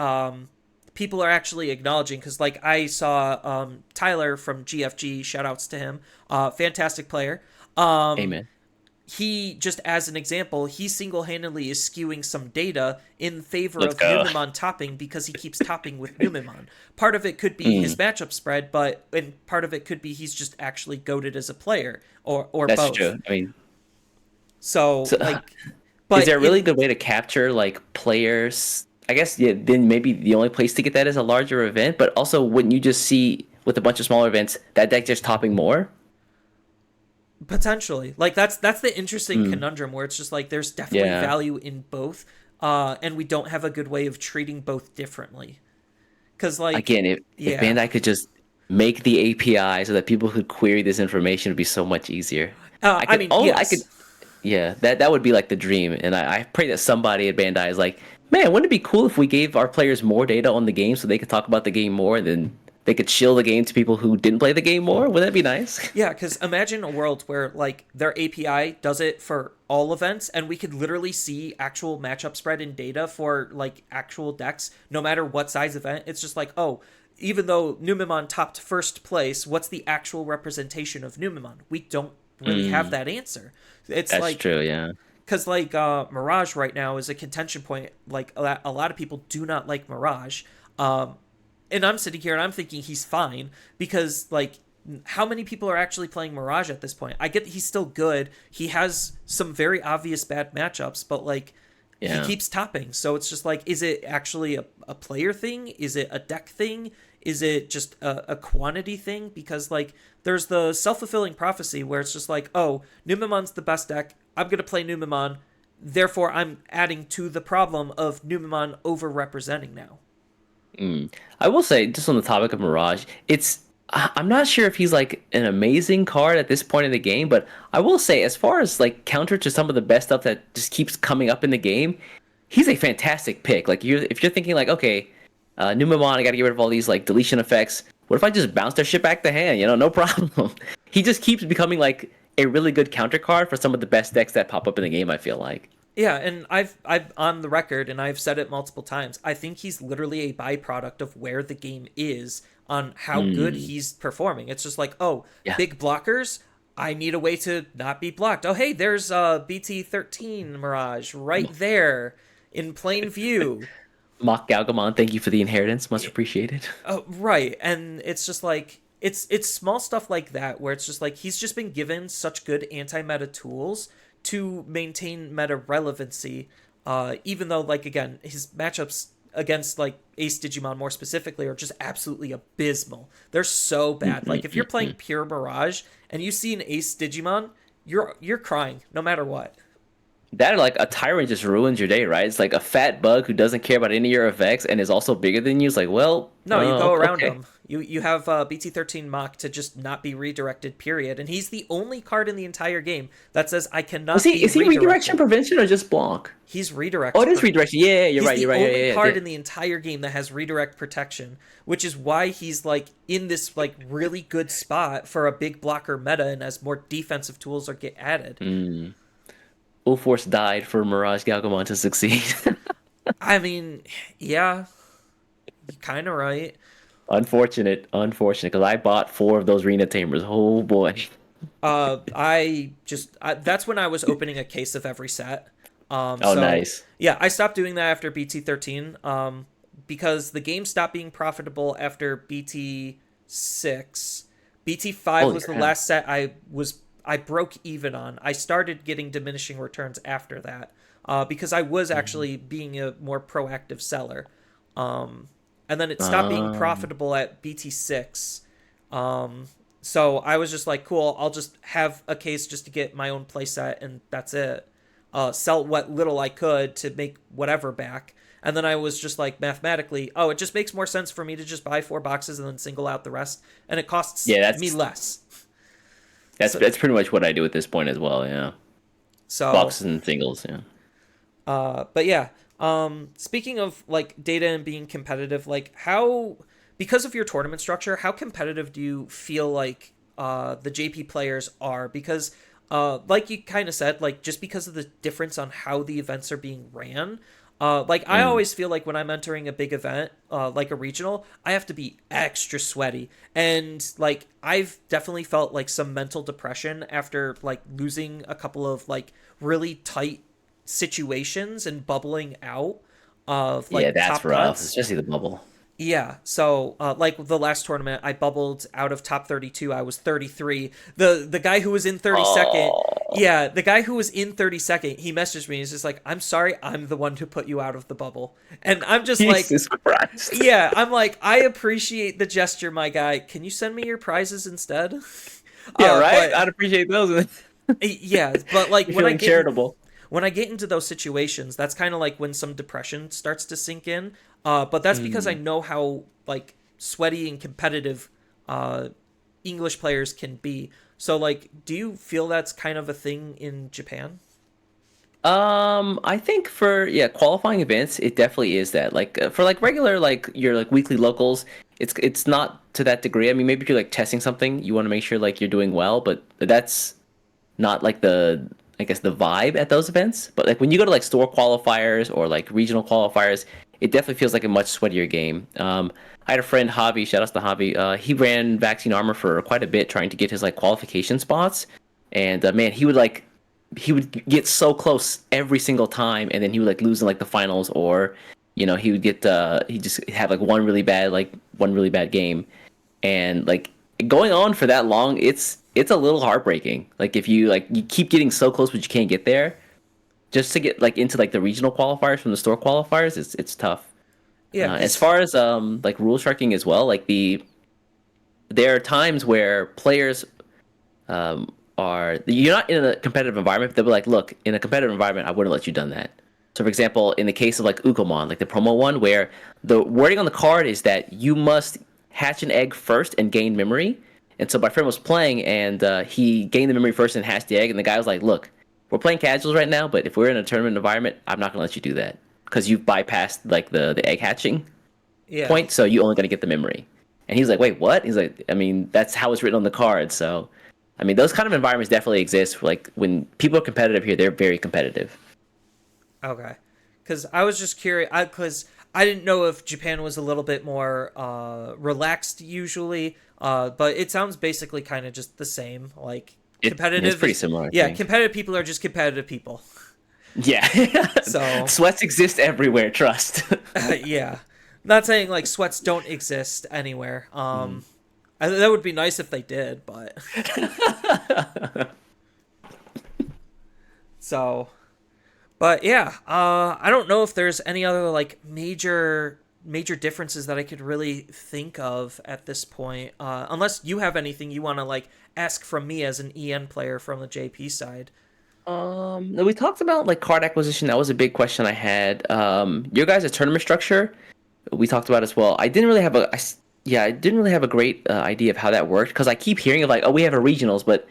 people are actually acknowledging, because like I saw Tyler from GFG, shout outs to him, fantastic player. Amen. He, just as an example, he single-handedly is skewing some data in favor Let's of go. Numemon topping because he keeps topping with Numemon. Part of it could be his matchup spread, and part of it could be he's just actually goated as a player, or That's both. true. I mean, So, so, like, but is there a really good way to capture like players? I guess, yeah, then maybe the only place to get that is a larger event, but also wouldn't you just see with a bunch of smaller events that deck just topping more? potentially, like, that's the interesting conundrum, where it's just like there's definitely Yeah. value in both, and we don't have a good way of treating both differently. Because, like, Again, if yeah, Bandai could just make the API so that people could query this information, it would be so much easier. I mean, yes. Yeah, that would be like the dream. And I pray that somebody at Bandai is like, man, wouldn't it be cool if we gave our players more data on the game so they could talk about the game more, and then they could shill the game to people who didn't play the game more? Wouldn't that be nice? Yeah, because imagine a world where, like, their API does it for all events, and we could literally see actual matchup spread in data for, like, actual decks, no matter what size event. It's just like, oh, even though Numemon topped first place, what's the actual representation of Numemon? We don't really have that answer. It's That's like, true, yeah. because, like, Mirage right now is a contention point. Like, a lot of people do not like Mirage. And I'm sitting here and I'm thinking he's fine because, like, how many people are actually playing Mirage at this point? I get that he's still good. He has some very obvious bad matchups, but, like, Yeah. he keeps topping. So it's just like, is it actually a player thing? Is it a deck thing? Is it just a quantity thing? Because, like, there's the self-fulfilling prophecy where it's just like, oh, Numemon's the best deck. I'm going to play Numemon. Therefore, I'm adding to the problem of Numemon over-representing now. I will say, just on the topic of Mirage, I'm not sure if he's like an amazing card at this point in the game, but I will say, as far as like counter to some of the best stuff that just keeps coming up in the game, he's a fantastic pick. Like, if you're thinking like, okay, Numemon, I got to get rid of all these like deletion effects. What if I just bounce their shit back to hand? You know, no problem. He just keeps becoming like a really good counter card for some of the best decks that pop up in the game, I feel like. Yeah, and I've on the record and I've said it multiple times. I think he's literally a byproduct of where the game is on how good Mm, he's performing. It's just like, oh, yeah. big blockers. I need a way to not be blocked. Oh, hey, there's BT-13 Mirage right there in plain view. Mock Galgamon, thank you for the inheritance. Much appreciated. Oh, right. And it's just like it's small stuff like that where it's just like he's just been given such good anti-meta tools to maintain meta relevancy. Even though like again, his matchups against like Ace Digimon more specifically are just absolutely abysmal. They're so bad. Like if you're playing pure Mirage and you see an Ace Digimon, you're crying no matter what. That or like a tyrant just ruins your day, right? It's like a fat bug who doesn't care about any of your effects and is also bigger than you. It's like, well, No, you go around okay. him. You have BT-13 Mach to just not be redirected. Period. And he's the only card in the entire game that says I Was cannot he be is he redirection redirected. prevention or just block? He's Oh, redirect. it is redirection. Yeah, yeah, you're He's right. the You're right. Yeah, only yeah, card yeah. in the entire game that has redirect protection, which is why he's like in this like really good spot for a big blocker meta, and as more defensive tools are get added. Full Force died for Mirage Galgamon to succeed. I mean, yeah, you're kind of right. Unfortunate. Because I bought 4 of those Rena Tamers. Oh boy. That's when I was opening a case of every set. Oh, So nice. yeah, I stopped doing that after BT-13. Because the game stopped being profitable after BT-6. BT-5 Holy was the crap. last set I broke even on. I started getting diminishing returns after that. Because I was actually being a more proactive seller. And then it stopped being Um, profitable at BT6. So I was just like, cool, I'll just have a case just to get my own playset, and that's it. Sell what little I could to make whatever back. And then I was just like, mathematically, oh, it just makes more sense for me to just buy 4 boxes and then single out the rest, and it costs yeah, me less. So, that's pretty much what I do at this point as well. Yeah, so boxes and singles. Yeah. but yeah, speaking of like data and being competitive, like how because of your tournament structure, how competitive do you feel like the JP players are? Because like you kind of said, like just because of the difference on how the events are being ran. Like I Mm. always feel like when I'm entering a big event, like a regional, I have to be extra sweaty, and like I've definitely felt like some mental depression after like losing a couple of like really tight situations and bubbling out of Yeah, like that's top rough, cuts. especially the bubble. Yeah, so like the last tournament, I bubbled out of top 32. I was 33. The guy who was in 32nd, Oh, yeah, the guy who was in 32nd, he messaged me. He's just like, "I'm sorry, I'm the one who put you out of the bubble," and I'm just like, Jesus Christ. "Yeah, I'm like, I appreciate the gesture, my guy. Can you send me your prizes instead?" Yeah, right. But I'd appreciate those. yeah, but like You're feeling charitable. when I get into those situations, that's kind of like when some depression starts to sink in. But that's because I Mm. know how like sweaty and competitive English players can be. So like, do you feel that's kind of a thing in Japan? I think for qualifying events, it definitely is that. Like for like regular like your like weekly locals, it's not to that degree. I mean, maybe if you're like testing something, you want to make sure like you're doing well, but that's not like the I guess the vibe at those events. But like when you go to like store qualifiers or like regional qualifiers, it definitely feels like a much sweatier game. I had a friend Javi, shout outs to Javi. He ran vaccine armor for quite a bit, trying to get his like qualification spots, and man, he would get so close every single time, and then he would like lose in like the finals, or he would get he just have like one really bad game, and like going on for that long, it's a little heartbreaking. Like if you keep getting so close but you can't get there, just to get like into like the regional qualifiers from the store qualifiers, it's tough. Yeah, As because far as like rule sharking as well, like there are times where players are you're not in a competitive environment. They'll be like, look, in a competitive environment, I wouldn't let you done that. So, for example, in the case of like Ukomon, like the promo one, where the wording on the card is that you must hatch an egg first and gain memory. And so my friend was playing, and he gained the memory first and hatched the egg. And the guy was like, "Look, we're playing casuals right now, but if we're in a tournament environment, I'm not gonna let you do that because you've bypassed like the egg hatching yeah, point, so you only gonna get the memory." And he's like, "Wait, what?" He's like, "I mean, that's how it's written on the card." So I mean, those kind of environments definitely exist. Like when people are competitive here, they're very competitive. Okay. Because I was just curious, because I didn't know if Japan was a little bit more relaxed usually, but it sounds basically kind of just the same. Like It's competitive pretty is, similar, I yeah, think. competitive people are just competitive people. Yeah. So, Sweats exist everywhere, trust. yeah, not saying like sweats don't exist anywhere. Mm. That would be nice if they did, but so But yeah, I don't know if there's any other like major differences that I could really think of at this point. Unless you have anything you want to like ask from me as an EN player from the JP side. We talked about like card acquisition. That was a big question I had. Your guys' tournament structure, we talked about as well. Yeah, I didn't really have a great idea of how that worked because I keep hearing of like, oh, we have a regionals, but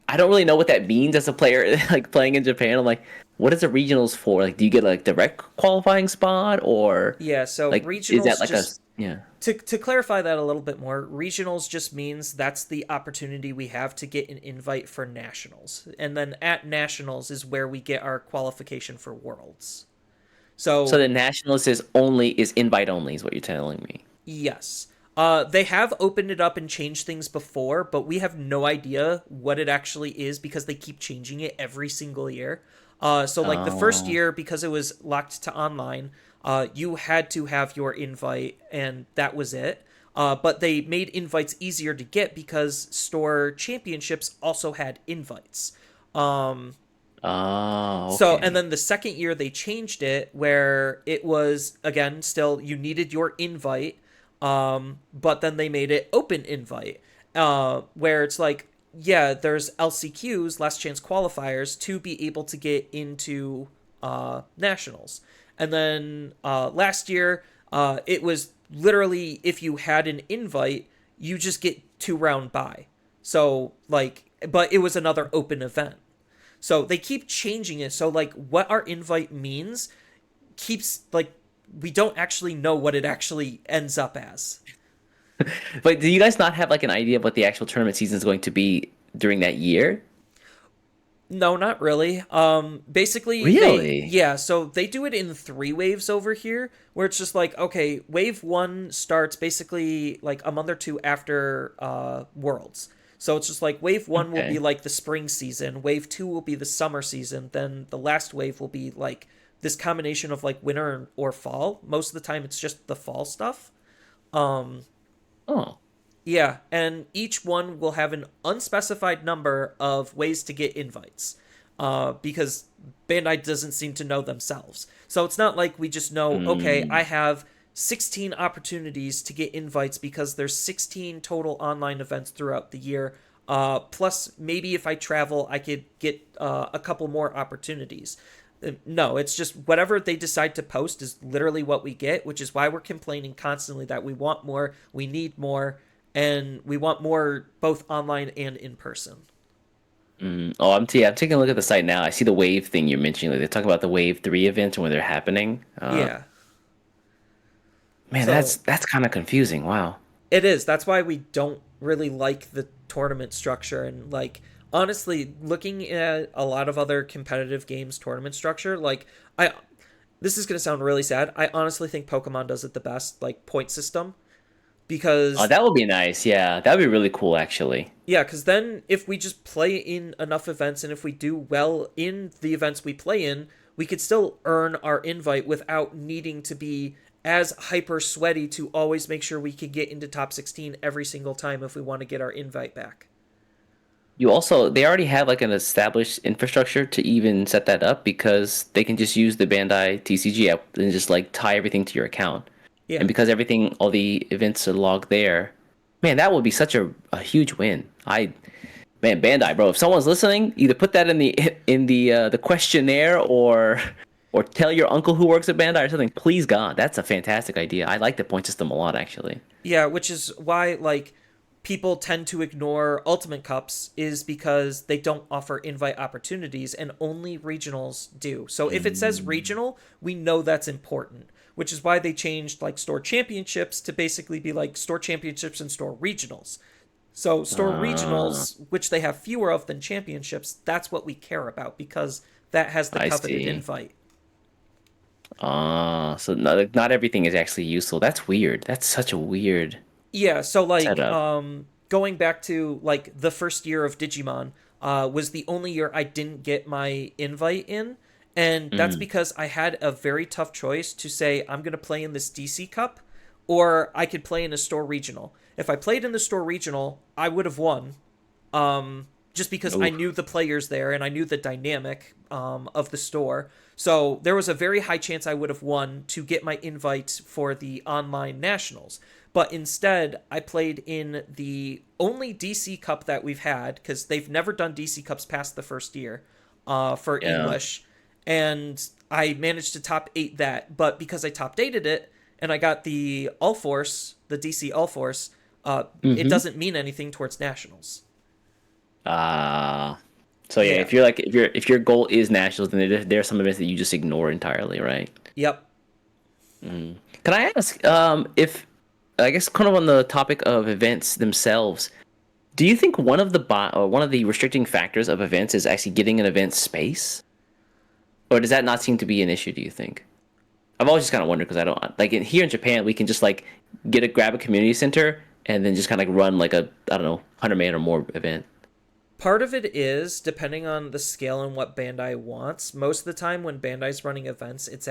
I don't really know what that means as a player like playing in Japan. I'm like, what is a regionals for? Like, do you get like direct qualifying spot or Yeah, so like is that regionals like a just yeah? to clarify that a little bit more, regionals just means that's the opportunity we have to get an invite for nationals. And then at nationals is where we get our qualification for worlds. So So the nationals is invite only is what you're telling me. yes. They have opened it up and changed things before, but we have no idea what it actually is because they keep changing it every single year. So like the first Oh, year, because it was locked to online, you had to have your invite, and that was it. But they made invites easier to get because store championships also had invites. Um, oh, so, and okay. then the second year they changed it where it was again still you needed your invite, but then they made it open invite, where it's like yeah, there's LCQs, last chance qualifiers, to be able to get into nationals, and then last year it was literally if you had an invite, you just get 2 round bye. So like, but it was another open event. So they keep changing it. So like what our invite means keeps like we don't actually know what it actually ends up as. But do you guys not have like an idea of what the actual tournament season is going to be during that year? No, not really. Basically they Really? yeah, so they do it in 3 waves over here where it's just like okay, wave 1 starts basically like a month or two after Worlds. So it's just like wave 1 will be Okay. like the spring season, wave 2 will be the summer season, then the last wave will be like this combination of like winter or fall. Most of the time it's just the fall stuff. Um Oh, Yeah, and each one will have an unspecified number of ways to get invites, because Bandai doesn't seem to know themselves. So it's not like we just know, okay, I mm, have 16 opportunities to get invites because there's 16 total online events throughout the year. Plus, maybe if I travel, I could get a couple more opportunities. No, it's just whatever they decide to post is literally what we get, which is why we're complaining constantly that we want more, we need more, and we want more both online and in person. oh, I'm taking a look at the site now. I see the wave thing you're mentioning. Like, they're talking about the wave three events and when they're happening. Yeah. Man, So that's kind of confusing. Wow. it is. That's why we don't really like the tournament structure. And, like, honestly, looking at a lot of other competitive games' tournament structure, like, this is going to sound really sad. I honestly think Pokemon does it the best, like, point system. Oh, Because that would be nice. Yeah, that would be really cool, actually. yeah, because then if we just play in enough events and if we do well in the events we play in, we could still earn our invite without needing to be as hyper sweaty to always make sure we can get into top 16 every single time if we want to get our invite back. They already have like an established infrastructure to even set that up because they can just use the Bandai TCG app and just like tie everything to your account. And Yeah. because all the events are logged there, man, that would be such a huge win. Man, Bandai, bro, if someone's listening, either put that in the questionnaire or tell your uncle who works at Bandai or something. Please, God, that's a fantastic idea. I like the point system a lot, actually. Yeah, which is why like people tend to ignore Ultimate Cups is because they don't offer invite opportunities and only regionals do. So if it says Mm. regional, we know that's important, which is why they changed like store championships to basically be like store championships and store regionals. So store Uh, regionals, which they have fewer of than championships, that's what we care about because that has the I coveted see. invite. So not everything is actually useful. That's weird. That's such a weird Yeah, so like setup. going back to like the first year of Digimon was the only year I didn't get my invite in, and that's Mm. because I had a very tough choice to say I'm going to play in this DC Cup or I could play in a store regional. If I played in the store regional, I would have won. Just because I Oof. knew the players there and I knew the dynamic of the store. So there was a very high chance I would have won to get my invite for the online nationals. But instead, I played in the only DC Cup that we've had, because they've never done DC Cups past the first year for Yeah. English. And I managed to top 8 that. But because I top 8'd it and I got the All Force, the DC All Force, it Mm-hmm. doesn't mean anything towards nationals. Uh so yeah, Yeah. if you're like if your goal is nationals, then there are some events that you just ignore entirely, right? Yep. Can I ask, if I guess kind of on the topic of events themselves, do you think one of the restricting factors of events is actually getting an event space, or does that not seem to be an issue? Do you think? I've always just kind of wondered because I don't like here in Japan we can just like grab a community center and then just kind of like run like a I don't know 100 man or more event. Part of it is depending on the scale and what Bandai wants. Most of the time when Bandai's running events, it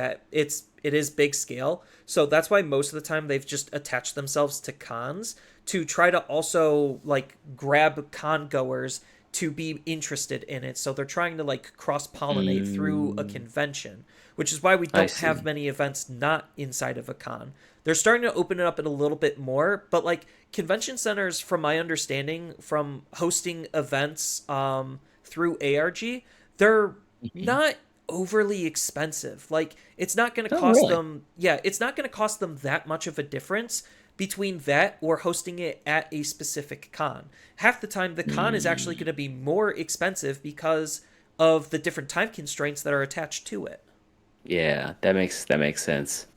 is big scale. So that's why most of the time they've just attached themselves to cons to try to also like grab con goers to be interested in it. So they're trying to like cross pollinate through a Mm, convention, which is why we I don't have see. many events not inside of a con. They're starting to open it up a little bit more, but like convention centers, from my understanding, from hosting events through ARG, they're Mhm. not overly expensive. Like it's not going to Oh, cost really? them, yeah, it's not going to cost them that much of a difference between that or hosting it at a specific con. Half the time, the con is actually Mm, going to be more expensive because of the different time constraints that are attached to it. yeah, that makes sense.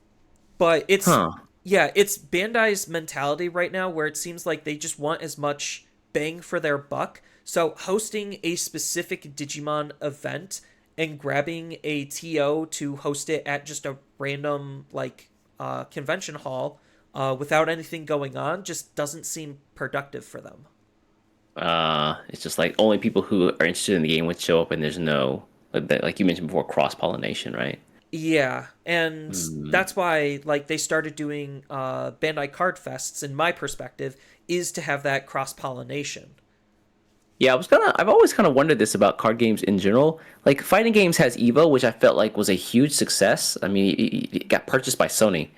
But it's, Huh. yeah, it's Bandai's mentality right now where it seems like they just want as much bang for their buck. So hosting a specific Digimon event and grabbing a TO to host it at just a random like convention hall without anything going on just doesn't seem productive for them. It's just like only people who are interested in the game would show up, and there's no like you mentioned before, cross pollination, right? Yeah, and Mm. that's why like they started doing Bandai Card Fests. In my perspective, is to have that cross pollination. Yeah, I've always kind of wondered this about card games in general. Like fighting games has Evo, which I felt like was a huge success. I mean, it got purchased by Sony.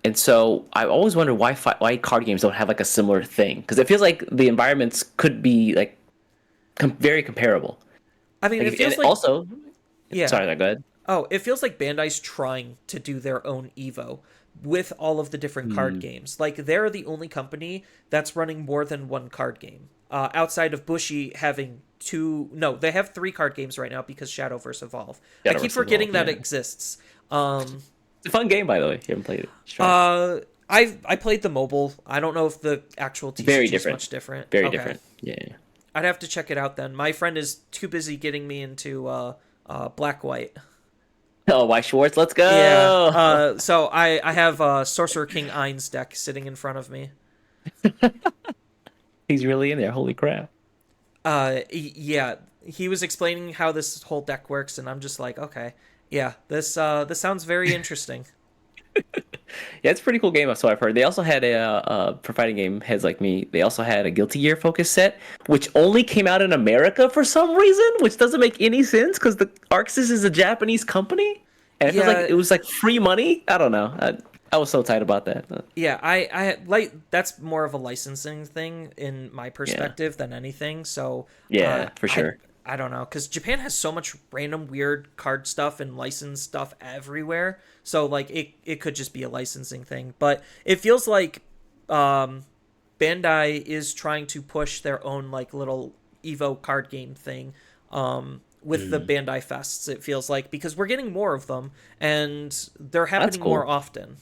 And so I always wonder why card games don't have like a similar thing because it feels like the environments could be like very comparable. I mean, Like it if, and feels like, also, yeah. sorry, go ahead. Oh, it feels like Bandai's trying to do their own Evo with all of the different card Mm, games. Like they're the only company that's running more than one card game. Outside of Bushi having two, no, they have 3 card games right now because Shadowverse Evolve. I keep Shadowverse forgetting Evolved, that yeah. it exists. Um, It's a fun game, by the way. If you haven't played it, you should try it. I played the mobile. I don't know if the actual Very TCG is different. much different. Very Okay, different. Yeah. I'd have to check it out then. My friend is too busy getting me into Black White. Oh, White Schwartz, let's Yeah. go! So I have Sorcerer King Ein's deck sitting in front of me. He's really in there. Holy crap. Yeah. He was explaining how this whole deck works, and I'm just like, okay, yeah, this sounds very interesting. Yeah, it's a pretty cool game. So I've heard. They also had for fighting game heads like me. They also had a Guilty Gear focus set, which only came out in America for some reason, which doesn't make any sense because the Arxis is a Japanese company, and it feels like Yeah, it was like free money. I don't know. I was so tight about that. yeah. I like that's more of a licensing thing in my Yeah, perspective than anything. So, yeah, for I sure. I don't know because Japan has so much random weird card stuff and licensed stuff everywhere. So like it could just be a licensing thing, but it feels like um Bandai is trying to push their own like little Evo card game thing with the Mm. Bandai Fests, it feels like, because we're getting more of them and they're That's happening more cool. often.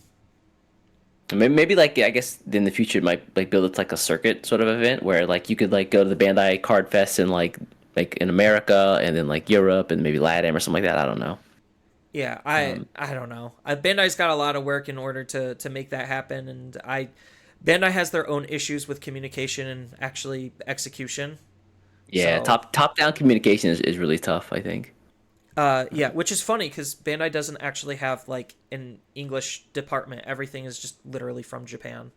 Maybe like I guess in the future it might like build it like a circuit sort of event where like you could like go to the Bandai Card Fest in like in America and then like Europe and maybe LATAM or something like that. I don't know. Yeah, I Um, I don't know. Bandai's got a lot of work in order to make that happen, and I Bandai has their own issues with communication and actually execution. yeah, So top down communication is really tough, I think. yeah, which is funny because Bandai doesn't actually have like an English department. Everything is just literally from Japan.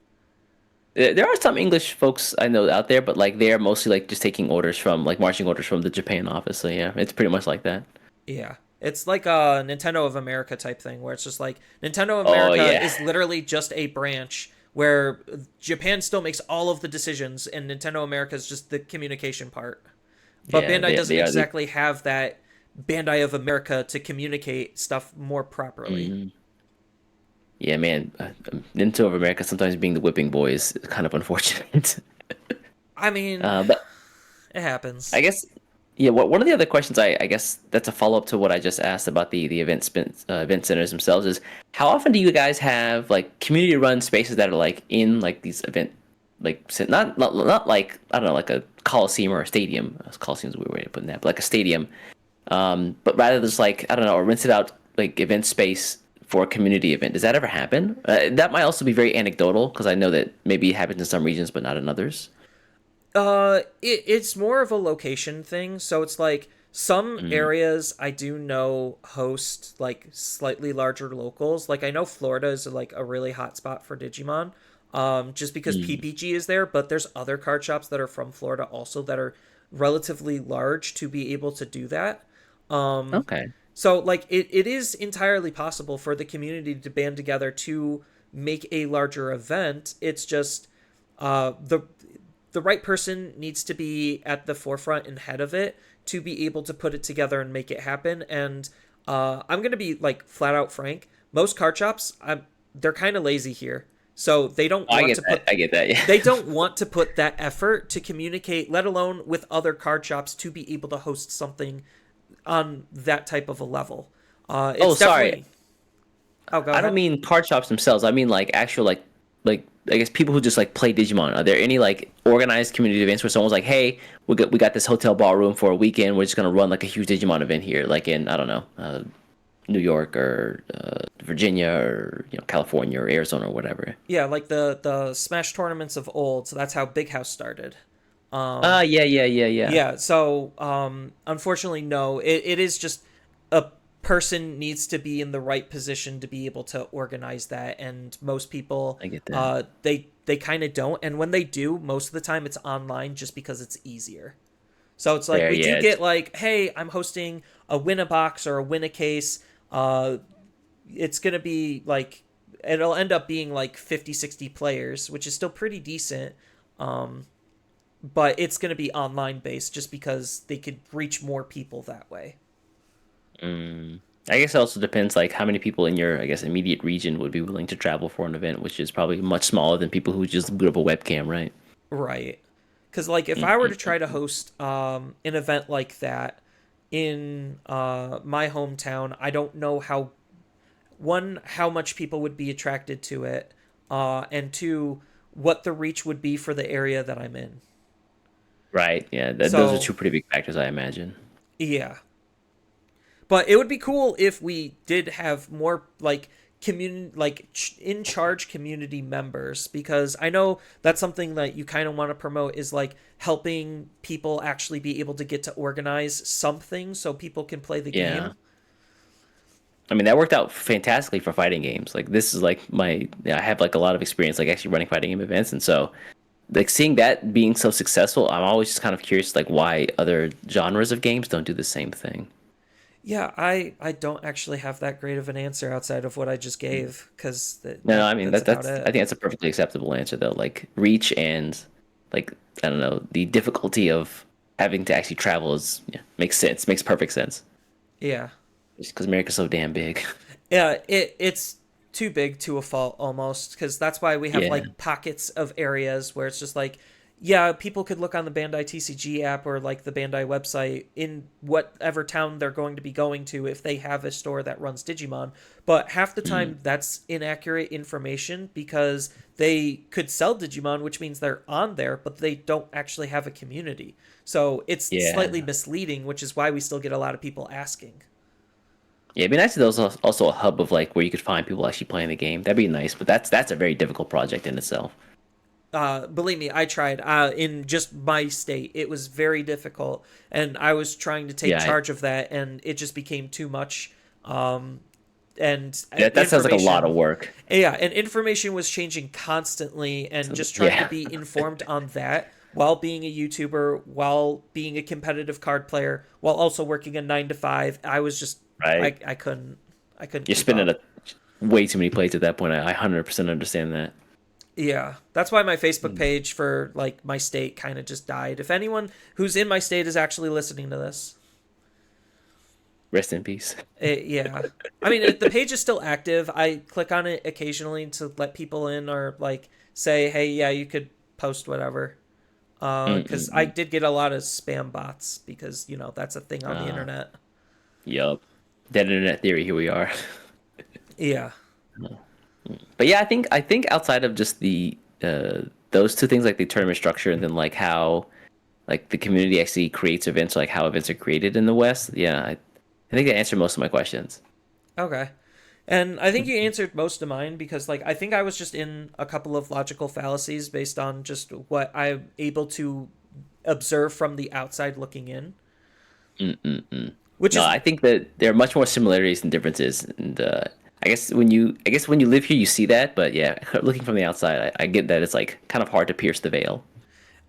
There are some English folks I know out there, but like they're mostly like just taking orders from like marching orders from the Japan office. So yeah, it's pretty much like that. Yeah. It's like a Nintendo of America type thing where it's just like Nintendo of Oh America yeah, is literally just a branch where Japan still makes all of the decisions and Nintendo America is just the communication part. But yeah, Bandai doesn't they are the. exactly have that Bandai of America to communicate stuff more properly. Mm, yeah, man, Nintendo of America sometimes being the whipping boy is kind of unfortunate. I mean, But it happens. I guess yeah. One of the other questions I guess that's a follow up to what I just asked about the event centers themselves is how often do you guys have like community run spaces that are like in like these event like not like I don't know like a coliseum or a stadium. Coliseum's a weird way to put that, but like a stadium. But rather just like I don't know, a rented out like event space for a community event. Does that ever happen? That might also be very anecdotal because I know that maybe it happens in some regions but not in others. It's more of a location thing. So it's like some Mm, areas I do know host like slightly larger locals. Like I know Florida is like a really hot spot for Digimon, just because mm. PPG is there. But there's other card shops that are from Florida also that are relatively large to be able to do that. Um, Okay. so like it is entirely possible for the community to band together to make a larger event. It's just the right person needs to be at the forefront and head of it to be able to put it together and make it happen. And I'm gonna be like flat out frank. Most card shops, they're kind of lazy here, so they don't I want get to that. put I get that. Yeah. they don't want to put that effort to communicate, let alone with other card shops to be able to host something on that type of a level. Oh, It's sorry. definitely. Oh, go I don't ahead. mean card shops themselves. I mean like actual like I guess people who just like play Digimon. Are there any like organized community events where someone's like, "Hey, we got this hotel ballroom for a weekend. We're just gonna run like a huge Digimon event here, like in I don't know, New York or Virginia or California or Arizona or whatever." Yeah, like the Smash tournaments of old. So that's how Big House started. Um, Yeah, yeah, yeah, yeah. Yeah, so unfortunately, no. It is just a person needs to be in the right position to be able to organize that, and most people, I get that. they kind of don't. And when they do, most of the time it's online just because it's easier. So it's like Fair, we do yeah. get like, hey, I'm hosting a win a box or a win a case. It's gonna be like it'll end up being like 50, 60 players, which is still pretty decent. Um, but it's going to be online based just because they could reach more people that way. Mm. I guess it also depends like how many people in your I guess immediate region would be willing to travel for an event, which is probably much smaller than people who just boot up a webcam, right? Right. Because, like, if I were to try to host an event like that in my hometown, I don't know how, one, how much people would be attracted to it, and two, what the reach would be for the area that I'm in. Right. Yeah. Those are So, two pretty big factors, I imagine. yeah. But it would be cool if we did have more like community like in charge community members, because I know that's something that you kind of want to promote is like helping people actually be able to get to organize something so people can play the Yeah. game. I mean, that worked out fantastically for fighting games. Like this is like I have like a lot of experience like actually running fighting game events, and so like seeing that being so successful, I'm always just kind of curious like why other genres of games don't do the same thing. Yeah, I don't actually have that great of an answer outside of what I just gave because No, I mean that's about I it. think that's a perfectly acceptable answer though. Like reach and like I don't know the difficulty of having to actually travel is yeah, makes sense, makes perfect sense. Yeah. Just because America's so damn big. Yeah, it's too big to a fault almost because that's why we have Yeah, like pockets of areas where it's just like, yeah, people could look on the Bandai TCG app or like the Bandai website in whatever town they're going to be going to if they have a store that runs Digimon. But half the mm, time that's inaccurate information because they could sell Digimon, which means they're on there, but they don't actually have a community. So it's slightly yeah. misleading, which is why we still get a lot of people asking. Yeah, it'd be nice if there was also a hub of like where you could find people actually playing the game. That'd be nice, but that's a very difficult project in itself. Believe me, I tried. In just my state, it was very difficult, and I was trying to take Yeah, charge of that, and it just became too much. Um, and that sounds like a lot of information, work. yeah, and information was changing constantly, and So, just trying to yeah, be informed on that while being a YouTuber, while being a competitive card player, while also working a 9 to 5. I was just, right. I couldn't You're keep spinning up. way too many plates at that point. I 100% understand that. Yeah, that's why my Facebook Mm. page for like my state kind of just died. If anyone who's in my state is actually listening to this, Rest in peace. yeah. I mean, the page is still active. I click on it occasionally to let people in or like say, "Hey, yeah, you could post whatever." Because I Mm-mm-mm. did get a lot of spam bots because that's a thing on the internet. Yup. Dead internet theory. Here we are. Yeah. But yeah, I think outside of just the those two things, like the tournament structure, and then like how like the community actually creates events, like how events are created in the West. Yeah, I think that answered most of my questions. Okay. And I think you answered most of mine because, like, I think I was just in a couple of logical fallacies based on just what I'm able to observe from the outside looking in, Mm-mm-mm. which No, is, I think that there are much more similarities than differences, and I guess when you live here, you see that. But yeah, looking from the outside, I get that it's like kind of hard to pierce the veil.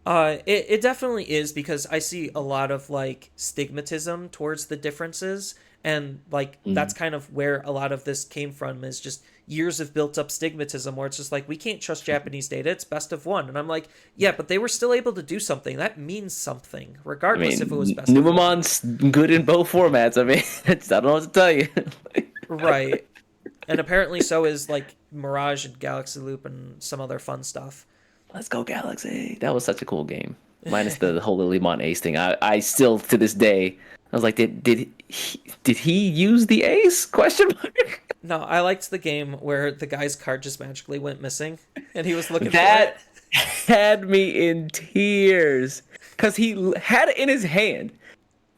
it definitely is because I see a lot of like stigmatism towards the differences. And like that's Mm. kind of where a lot of this came from is just years of built up stigmatism where it's just like we can't trust Japanese data, it's best of one. And I'm like, yeah, but they were still able to do something. That means something, I regardless if it was mean, best of one. Numamon's good in both formats. I mean, I don't know what to tell you. Right. And apparently so is like Mirage and Galaxy Loop and some other fun stuff. Let's go Galaxy. That was such a cool game. Minus the whole Lilymon Ace thing. I still to this day I was like, did he use the ace? Question mark. No, I liked the game where the guy's card just magically went missing and he was looking for it. That had me in tears because he had it in his hand,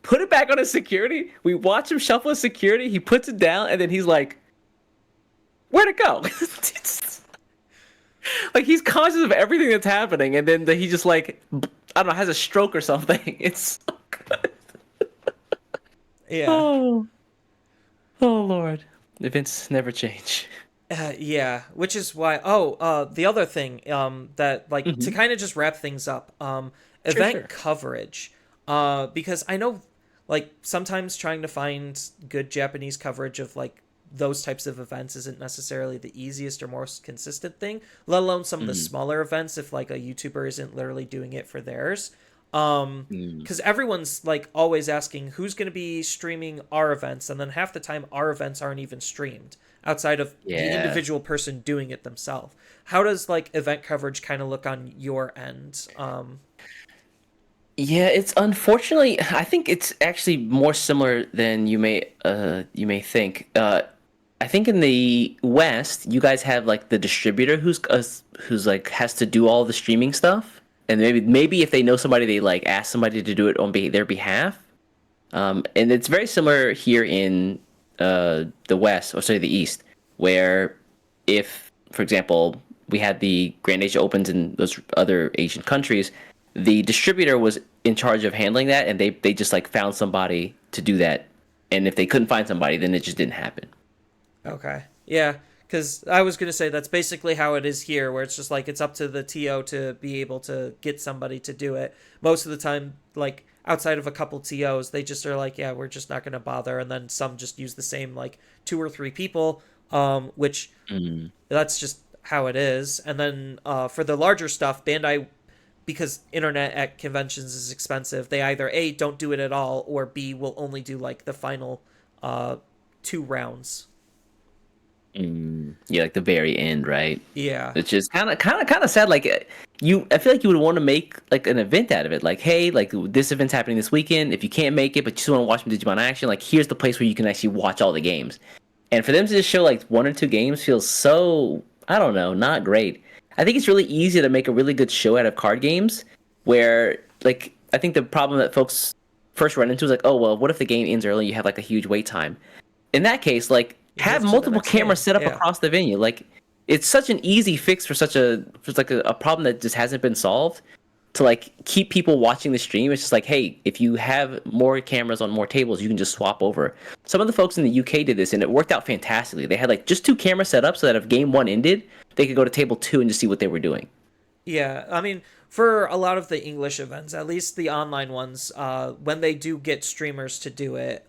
put it back on his security. We watch him shuffle his security. He puts it down, and then he's like, "Where'd it go?" Like he's conscious of everything that's happening, and then he just like I don't know, has a stroke or something. It's so good. Yeah. Oh, oh Lord, events never change. Yeah, which is why. Oh, the other thing, that like to Hmm. kind of just wrap things up, Sure, event sure. coverage, because I know, like sometimes trying to find good Japanese coverage of like those types of events isn't necessarily the easiest or most consistent thing, let alone some of the Mm, smaller events if like a YouTuber isn't literally doing it for theirs. mm. Because everyone's like always asking who's going to be streaming our events, and then half the time our events aren't even streamed outside of the Yeah. individual person doing it themselves. How does like event coverage kind of look on your end? Yeah, it's unfortunately, I think it's actually more similar than you may think. I think in the West, you guys have like the distributor who's like has to do all the streaming stuff, and maybe if they know somebody, they like ask somebody to do it on their behalf. And it's very similar here in the West, or sorry, the East, where if, for example, we had the Grand Asia Opens in those other Asian countries, the distributor was in charge of handling that, and they just like found somebody to do that, and if they couldn't find somebody, then it just didn't happen. Okay, yeah, because I was gonna say that's basically how it is here, where it's just like it's up to the TO to be able to get somebody to do it. Most of the time, like outside of a couple TOs, they just are like, yeah, we're just not gonna bother, and then some just use the same like 2 or 3 people, which Mm. that's just how it is. And then for the larger stuff, Bandai, because internet at conventions is expensive, they either A, don't do it at all, or B, will only do like the final uh, 2 rounds. Mm. Yeah, like the very end, right? Yeah. It's just kind of sad. Like I feel like you would want to make like an event out of it. Like, hey, like this event's happening this weekend. If you can't make it, but you just want to watch some Digimon action, like here's the place where you can actually watch all the games. And for them to just show like 1 or 2 games feels so, I don't know, not great. I think it's really easy to make a really good show out of card games where like I think the problem that folks first run into is like, oh well, what if the game ends early? You have like a huge wait time. in that case, like have move to the multiple next game. cameras set up Yeah. across the venue. Like it's such an easy fix for like a problem that just hasn't been solved. To like keep people watching the stream, it's just like, hey, if you have more cameras on more tables, you can just swap over. Some of the folks in the UK did this, and it worked out fantastically. They had like just 2 cameras set up so that if game one ended, they could go to table 2 and just see what they were doing. Yeah, I mean, for a lot of the English events, at least the online ones, when they do get streamers to do it,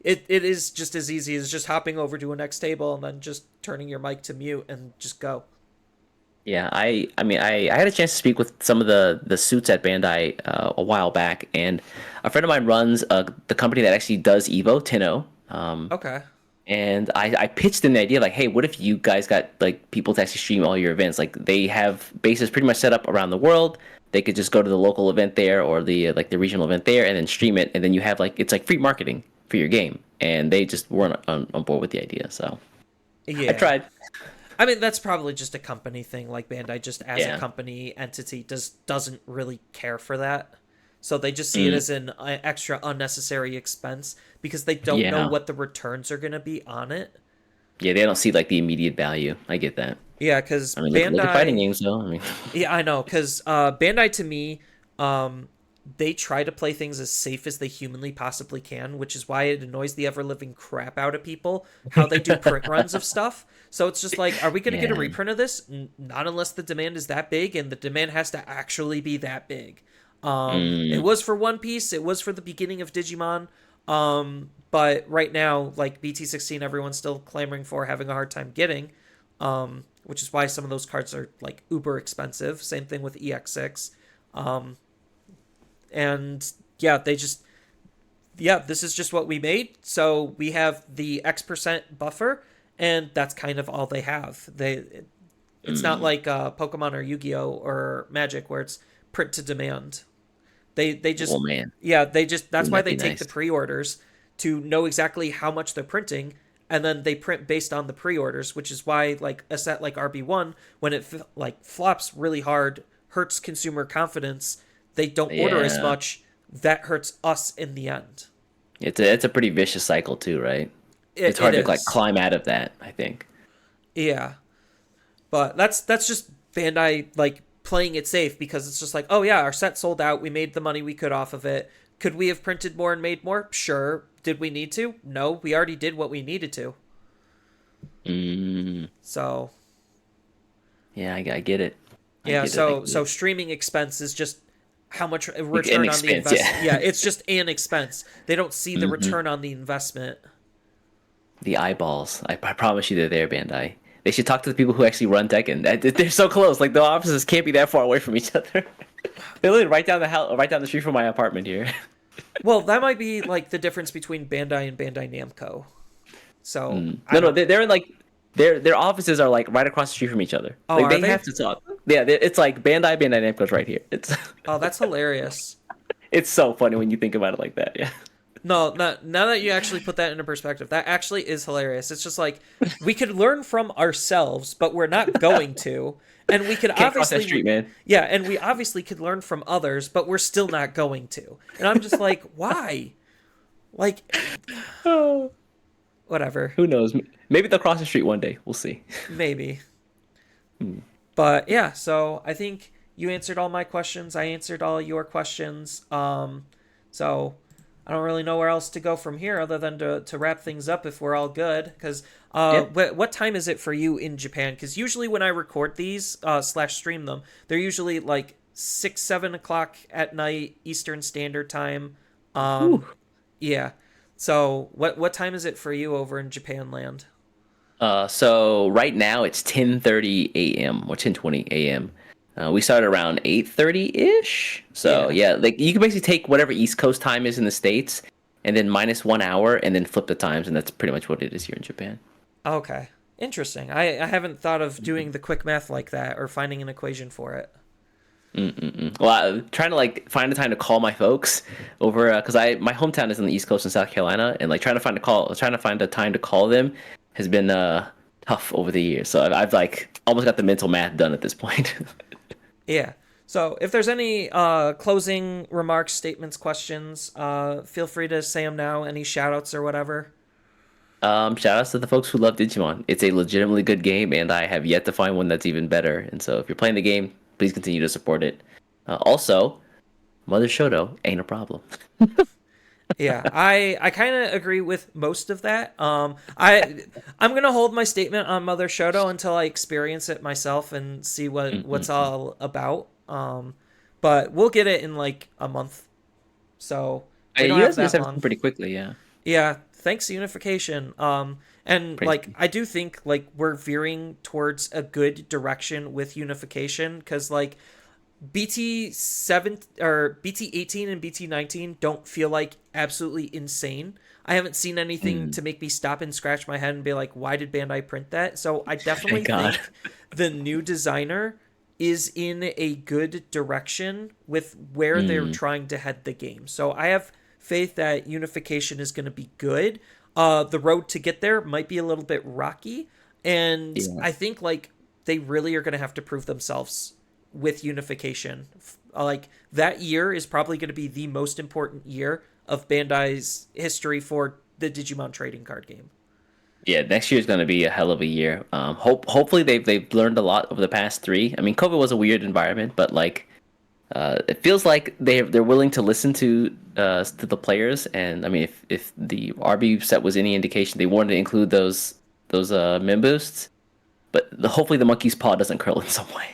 it is just as easy as just hopping over to a next table and then just turning your mic to mute and just go. Yeah, I mean, I had a chance to speak with some of the suits at Bandai a while back, and a friend of mine runs the company that actually does Evo 10-0. Okay. And I pitched in the idea like, hey, what if you guys got like people to actually stream all your events? Like they have bases pretty much set up around the world. They could just go to the local event there or the like the regional event there and then stream it, and then you have like it's like free marketing for your game. And they just weren't on board with the idea. So I Yeah. tried. I mean, that's probably just a company thing. Like Bandai, just as a Yeah. company entity, doesn't really care for that. So they just see it Mm, as an extra unnecessary expense because they don't know yeah. what the returns are going to be on it. Yeah, they don't see like the immediate value. I get that. Yeah, because I mean, look at fighting Bandai. games though. I mean, Yeah, I know. Because Bandai, to me, um, they try to play things as safe as they humanly possibly can, which is why it annoys the ever living crap out of people how they do print runs of stuff. So it's just like, are we going to get a yeah. reprint of this? Not unless the demand is that big, and the demand has to actually be that big. It Mm, was for One Piece. It was for the beginning of Digimon. But right now, like BT16, everyone's still clamoring for, having a hard time getting. Which is why some of those cards are like uber expensive. Same thing with EX6. Um, and yeah, this is just what we made. So we have the X% buffer, and that's kind of all they have. It's not mm. like Pokemon or Yu-Gi-Oh or Magic where it's print to demand. They just Well, man, yeah, they just that's wouldn't why that they be take the nice? pre-orders to know exactly how much they're printing, and then they print based on the pre-orders, which is why like a set like RB1, when it like flops really hard, hurts consumer confidence. They don't order as Yeah. much. That hurts us in the end. It's a pretty vicious cycle too, right? It's It hard to like is. climb out of that, I think. Yeah. But that's just Bandai like playing it safe because it's just like, oh yeah, our set sold out. We made the money we could off of it. Could we have printed more and made more? Sure. Did we need to? No, we already did what we needed to. Mm, So yeah, I get it. I yeah, get it. I so get it. streaming expense is just how much Like an return on the expense, invest. Yeah, yeah. it's just an expense. They don't see the Hmm. return on the investment. The eyeballs. I promise you they're there, Bandai. They should talk to the people who actually run Tekken. They're so close. Like the offices can't be that far away from each other. They live right down the house, right down the street from my apartment here. Well, that might be like the difference between Bandai and Bandai Namco. So I No, no, don't. they're in like their offices are like right across the street from each other. Oh, Like are they they? have to talk. Yeah, it's like Bandai Namco's right here. It's Oh, that's hilarious. it's so funny when you think about it like that. Yeah. No, not now that you actually put that into perspective, that actually is hilarious. It's just like we could learn from ourselves, but we're not going to. And we could Can't cross that obviously, street, man. yeah, and we obviously could learn from others, but we're still not going to. And I'm just like, why? Like, whatever, Who knows? Maybe they'll cross the street one day. We'll see. maybe. But yeah, so I think you answered all my questions. I answered all your questions. So I don't really know where else to go from here other than to wrap things up if we're all good. Because Yeah. what time is it for you in Japan? Because usually when I record these slash stream them, they're usually like 6, 7 o'clock at night Eastern Standard Time. Whew. Yeah. So what time is it for you over in Japan land? So right now it's 10:30 a.m. or 10:20 a.m. We start around 8:30 ish. So Yeah. yeah, like you can basically take whatever East Coast time is in the States, and then minus 1 hour, and then flip the times, and that's pretty much what it is here in Japan. Okay. Interesting. I haven't thought of doing the quick math like that or finding an equation for it. Well, I'm trying to like find a time to call my folks over because I my hometown is on the East Coast in South Carolina, and like trying to find a time to call them has been tough over the years. So I've like almost got the mental math done at this point. Yeah. So if there's any closing remarks, statements, questions, feel free to say them now. Any shout outs or whatever. Shout outs to the folks who love Digimon. It's a legitimately good game, and I have yet to find one that's even better. And so, if you're playing the game, please continue to support it. Also, Mother Shoto ain't a problem. Yeah, I kind of agree with most of that. I'm gonna hold my statement on Mother Shoto until I experience it myself and see what's Mm-mm-mm. all about. But we'll get it in like a month, so we don't You have guys get that long. everything pretty quickly, yeah. Yeah, thanks unification. And Pretty like soon. I do think like we're veering towards a good direction with unification because like BT7 or BT18 and BT19 don't feel like absolutely insane. I haven't seen anything Mm. to make me stop and scratch my head and be like, why did Bandai print that? So I Thank definitely God. think the new designer is in a good direction with where they're Mm. trying to head the game. So I have faith that unification is going to be good. The road to get there might be a little bit rocky, and Yeah. I think like they really are going to have to prove themselves with unification. Like that year is probably going to be the most important year of Bandai's history for the Digimon trading card game. Yeah, next year is going to be a hell of a year. Hopefully they've learned a lot over the past three. I mean, COVID was a weird environment, but like it feels like they're willing to listen to the players. And I mean, if the RB set was any indication, they wanted to include those mem boosts. But hopefully the monkey's paw doesn't curl in some way.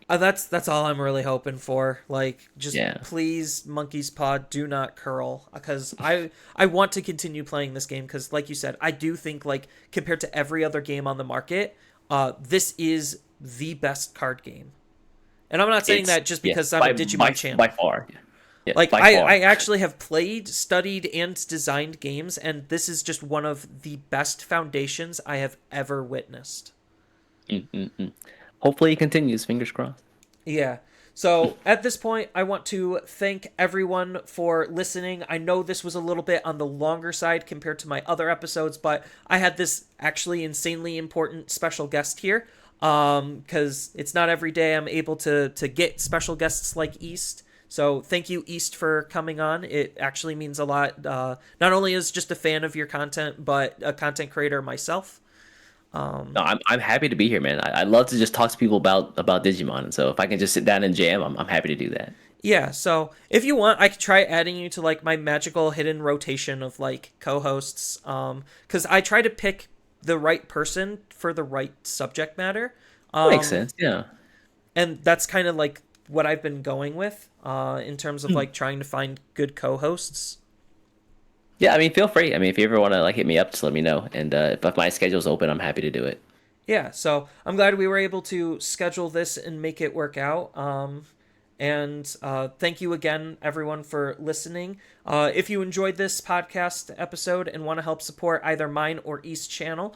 That's all I'm really hoping for. Like, just Yeah. please, Monkey's Paw, do not curl, because I want to continue playing this game because, like you said, I do think like compared to every other game on the market, this is the best card game. And I'm not saying It's that just yeah, because I'm a by Digimon by channel. far. Yeah, Like by I far. actually have played, studied, and designed games, and this is just one of the best foundations I have ever witnessed. Mm-mm-mm. Hopefully it continues. Fingers crossed. Yeah. So at this point, I want to thank everyone for listening. I know this was a little bit on the longer side compared to my other episodes, but I had this actually insanely important special guest here. Because it's not every day I'm able to get special guests like East. So thank you, East, for coming on. It actually means a lot. Not only as just a fan of your content, but a content creator myself. No, I'm happy to be here, man. I love to just talk to people about Digimon, and so if I can just sit down and jam, I'm happy to do that. Yeah, so if you want, I could try adding you to like my magical hidden rotation of like co-hosts. Because I try to pick the right person for the right subject matter. That makes Um, sense. Yeah. and that's kind of like what I've been going with. In terms of Hmm. like trying to find good co-hosts. Yeah, I mean, feel free. I mean, if you ever want to like hit me up, just let me know. And if my schedule's open, I'm happy to do it. Yeah, so I'm glad we were able to schedule this and make it work out. And thank you again, everyone, for listening. If you enjoyed this podcast episode and want to help support either mine or East channel,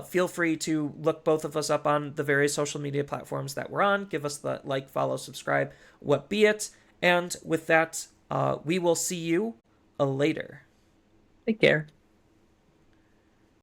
feel free to look both of us up on the various social media platforms that we're on. Give us the like, follow, subscribe, what be it. And with that, we will see you later. Take care.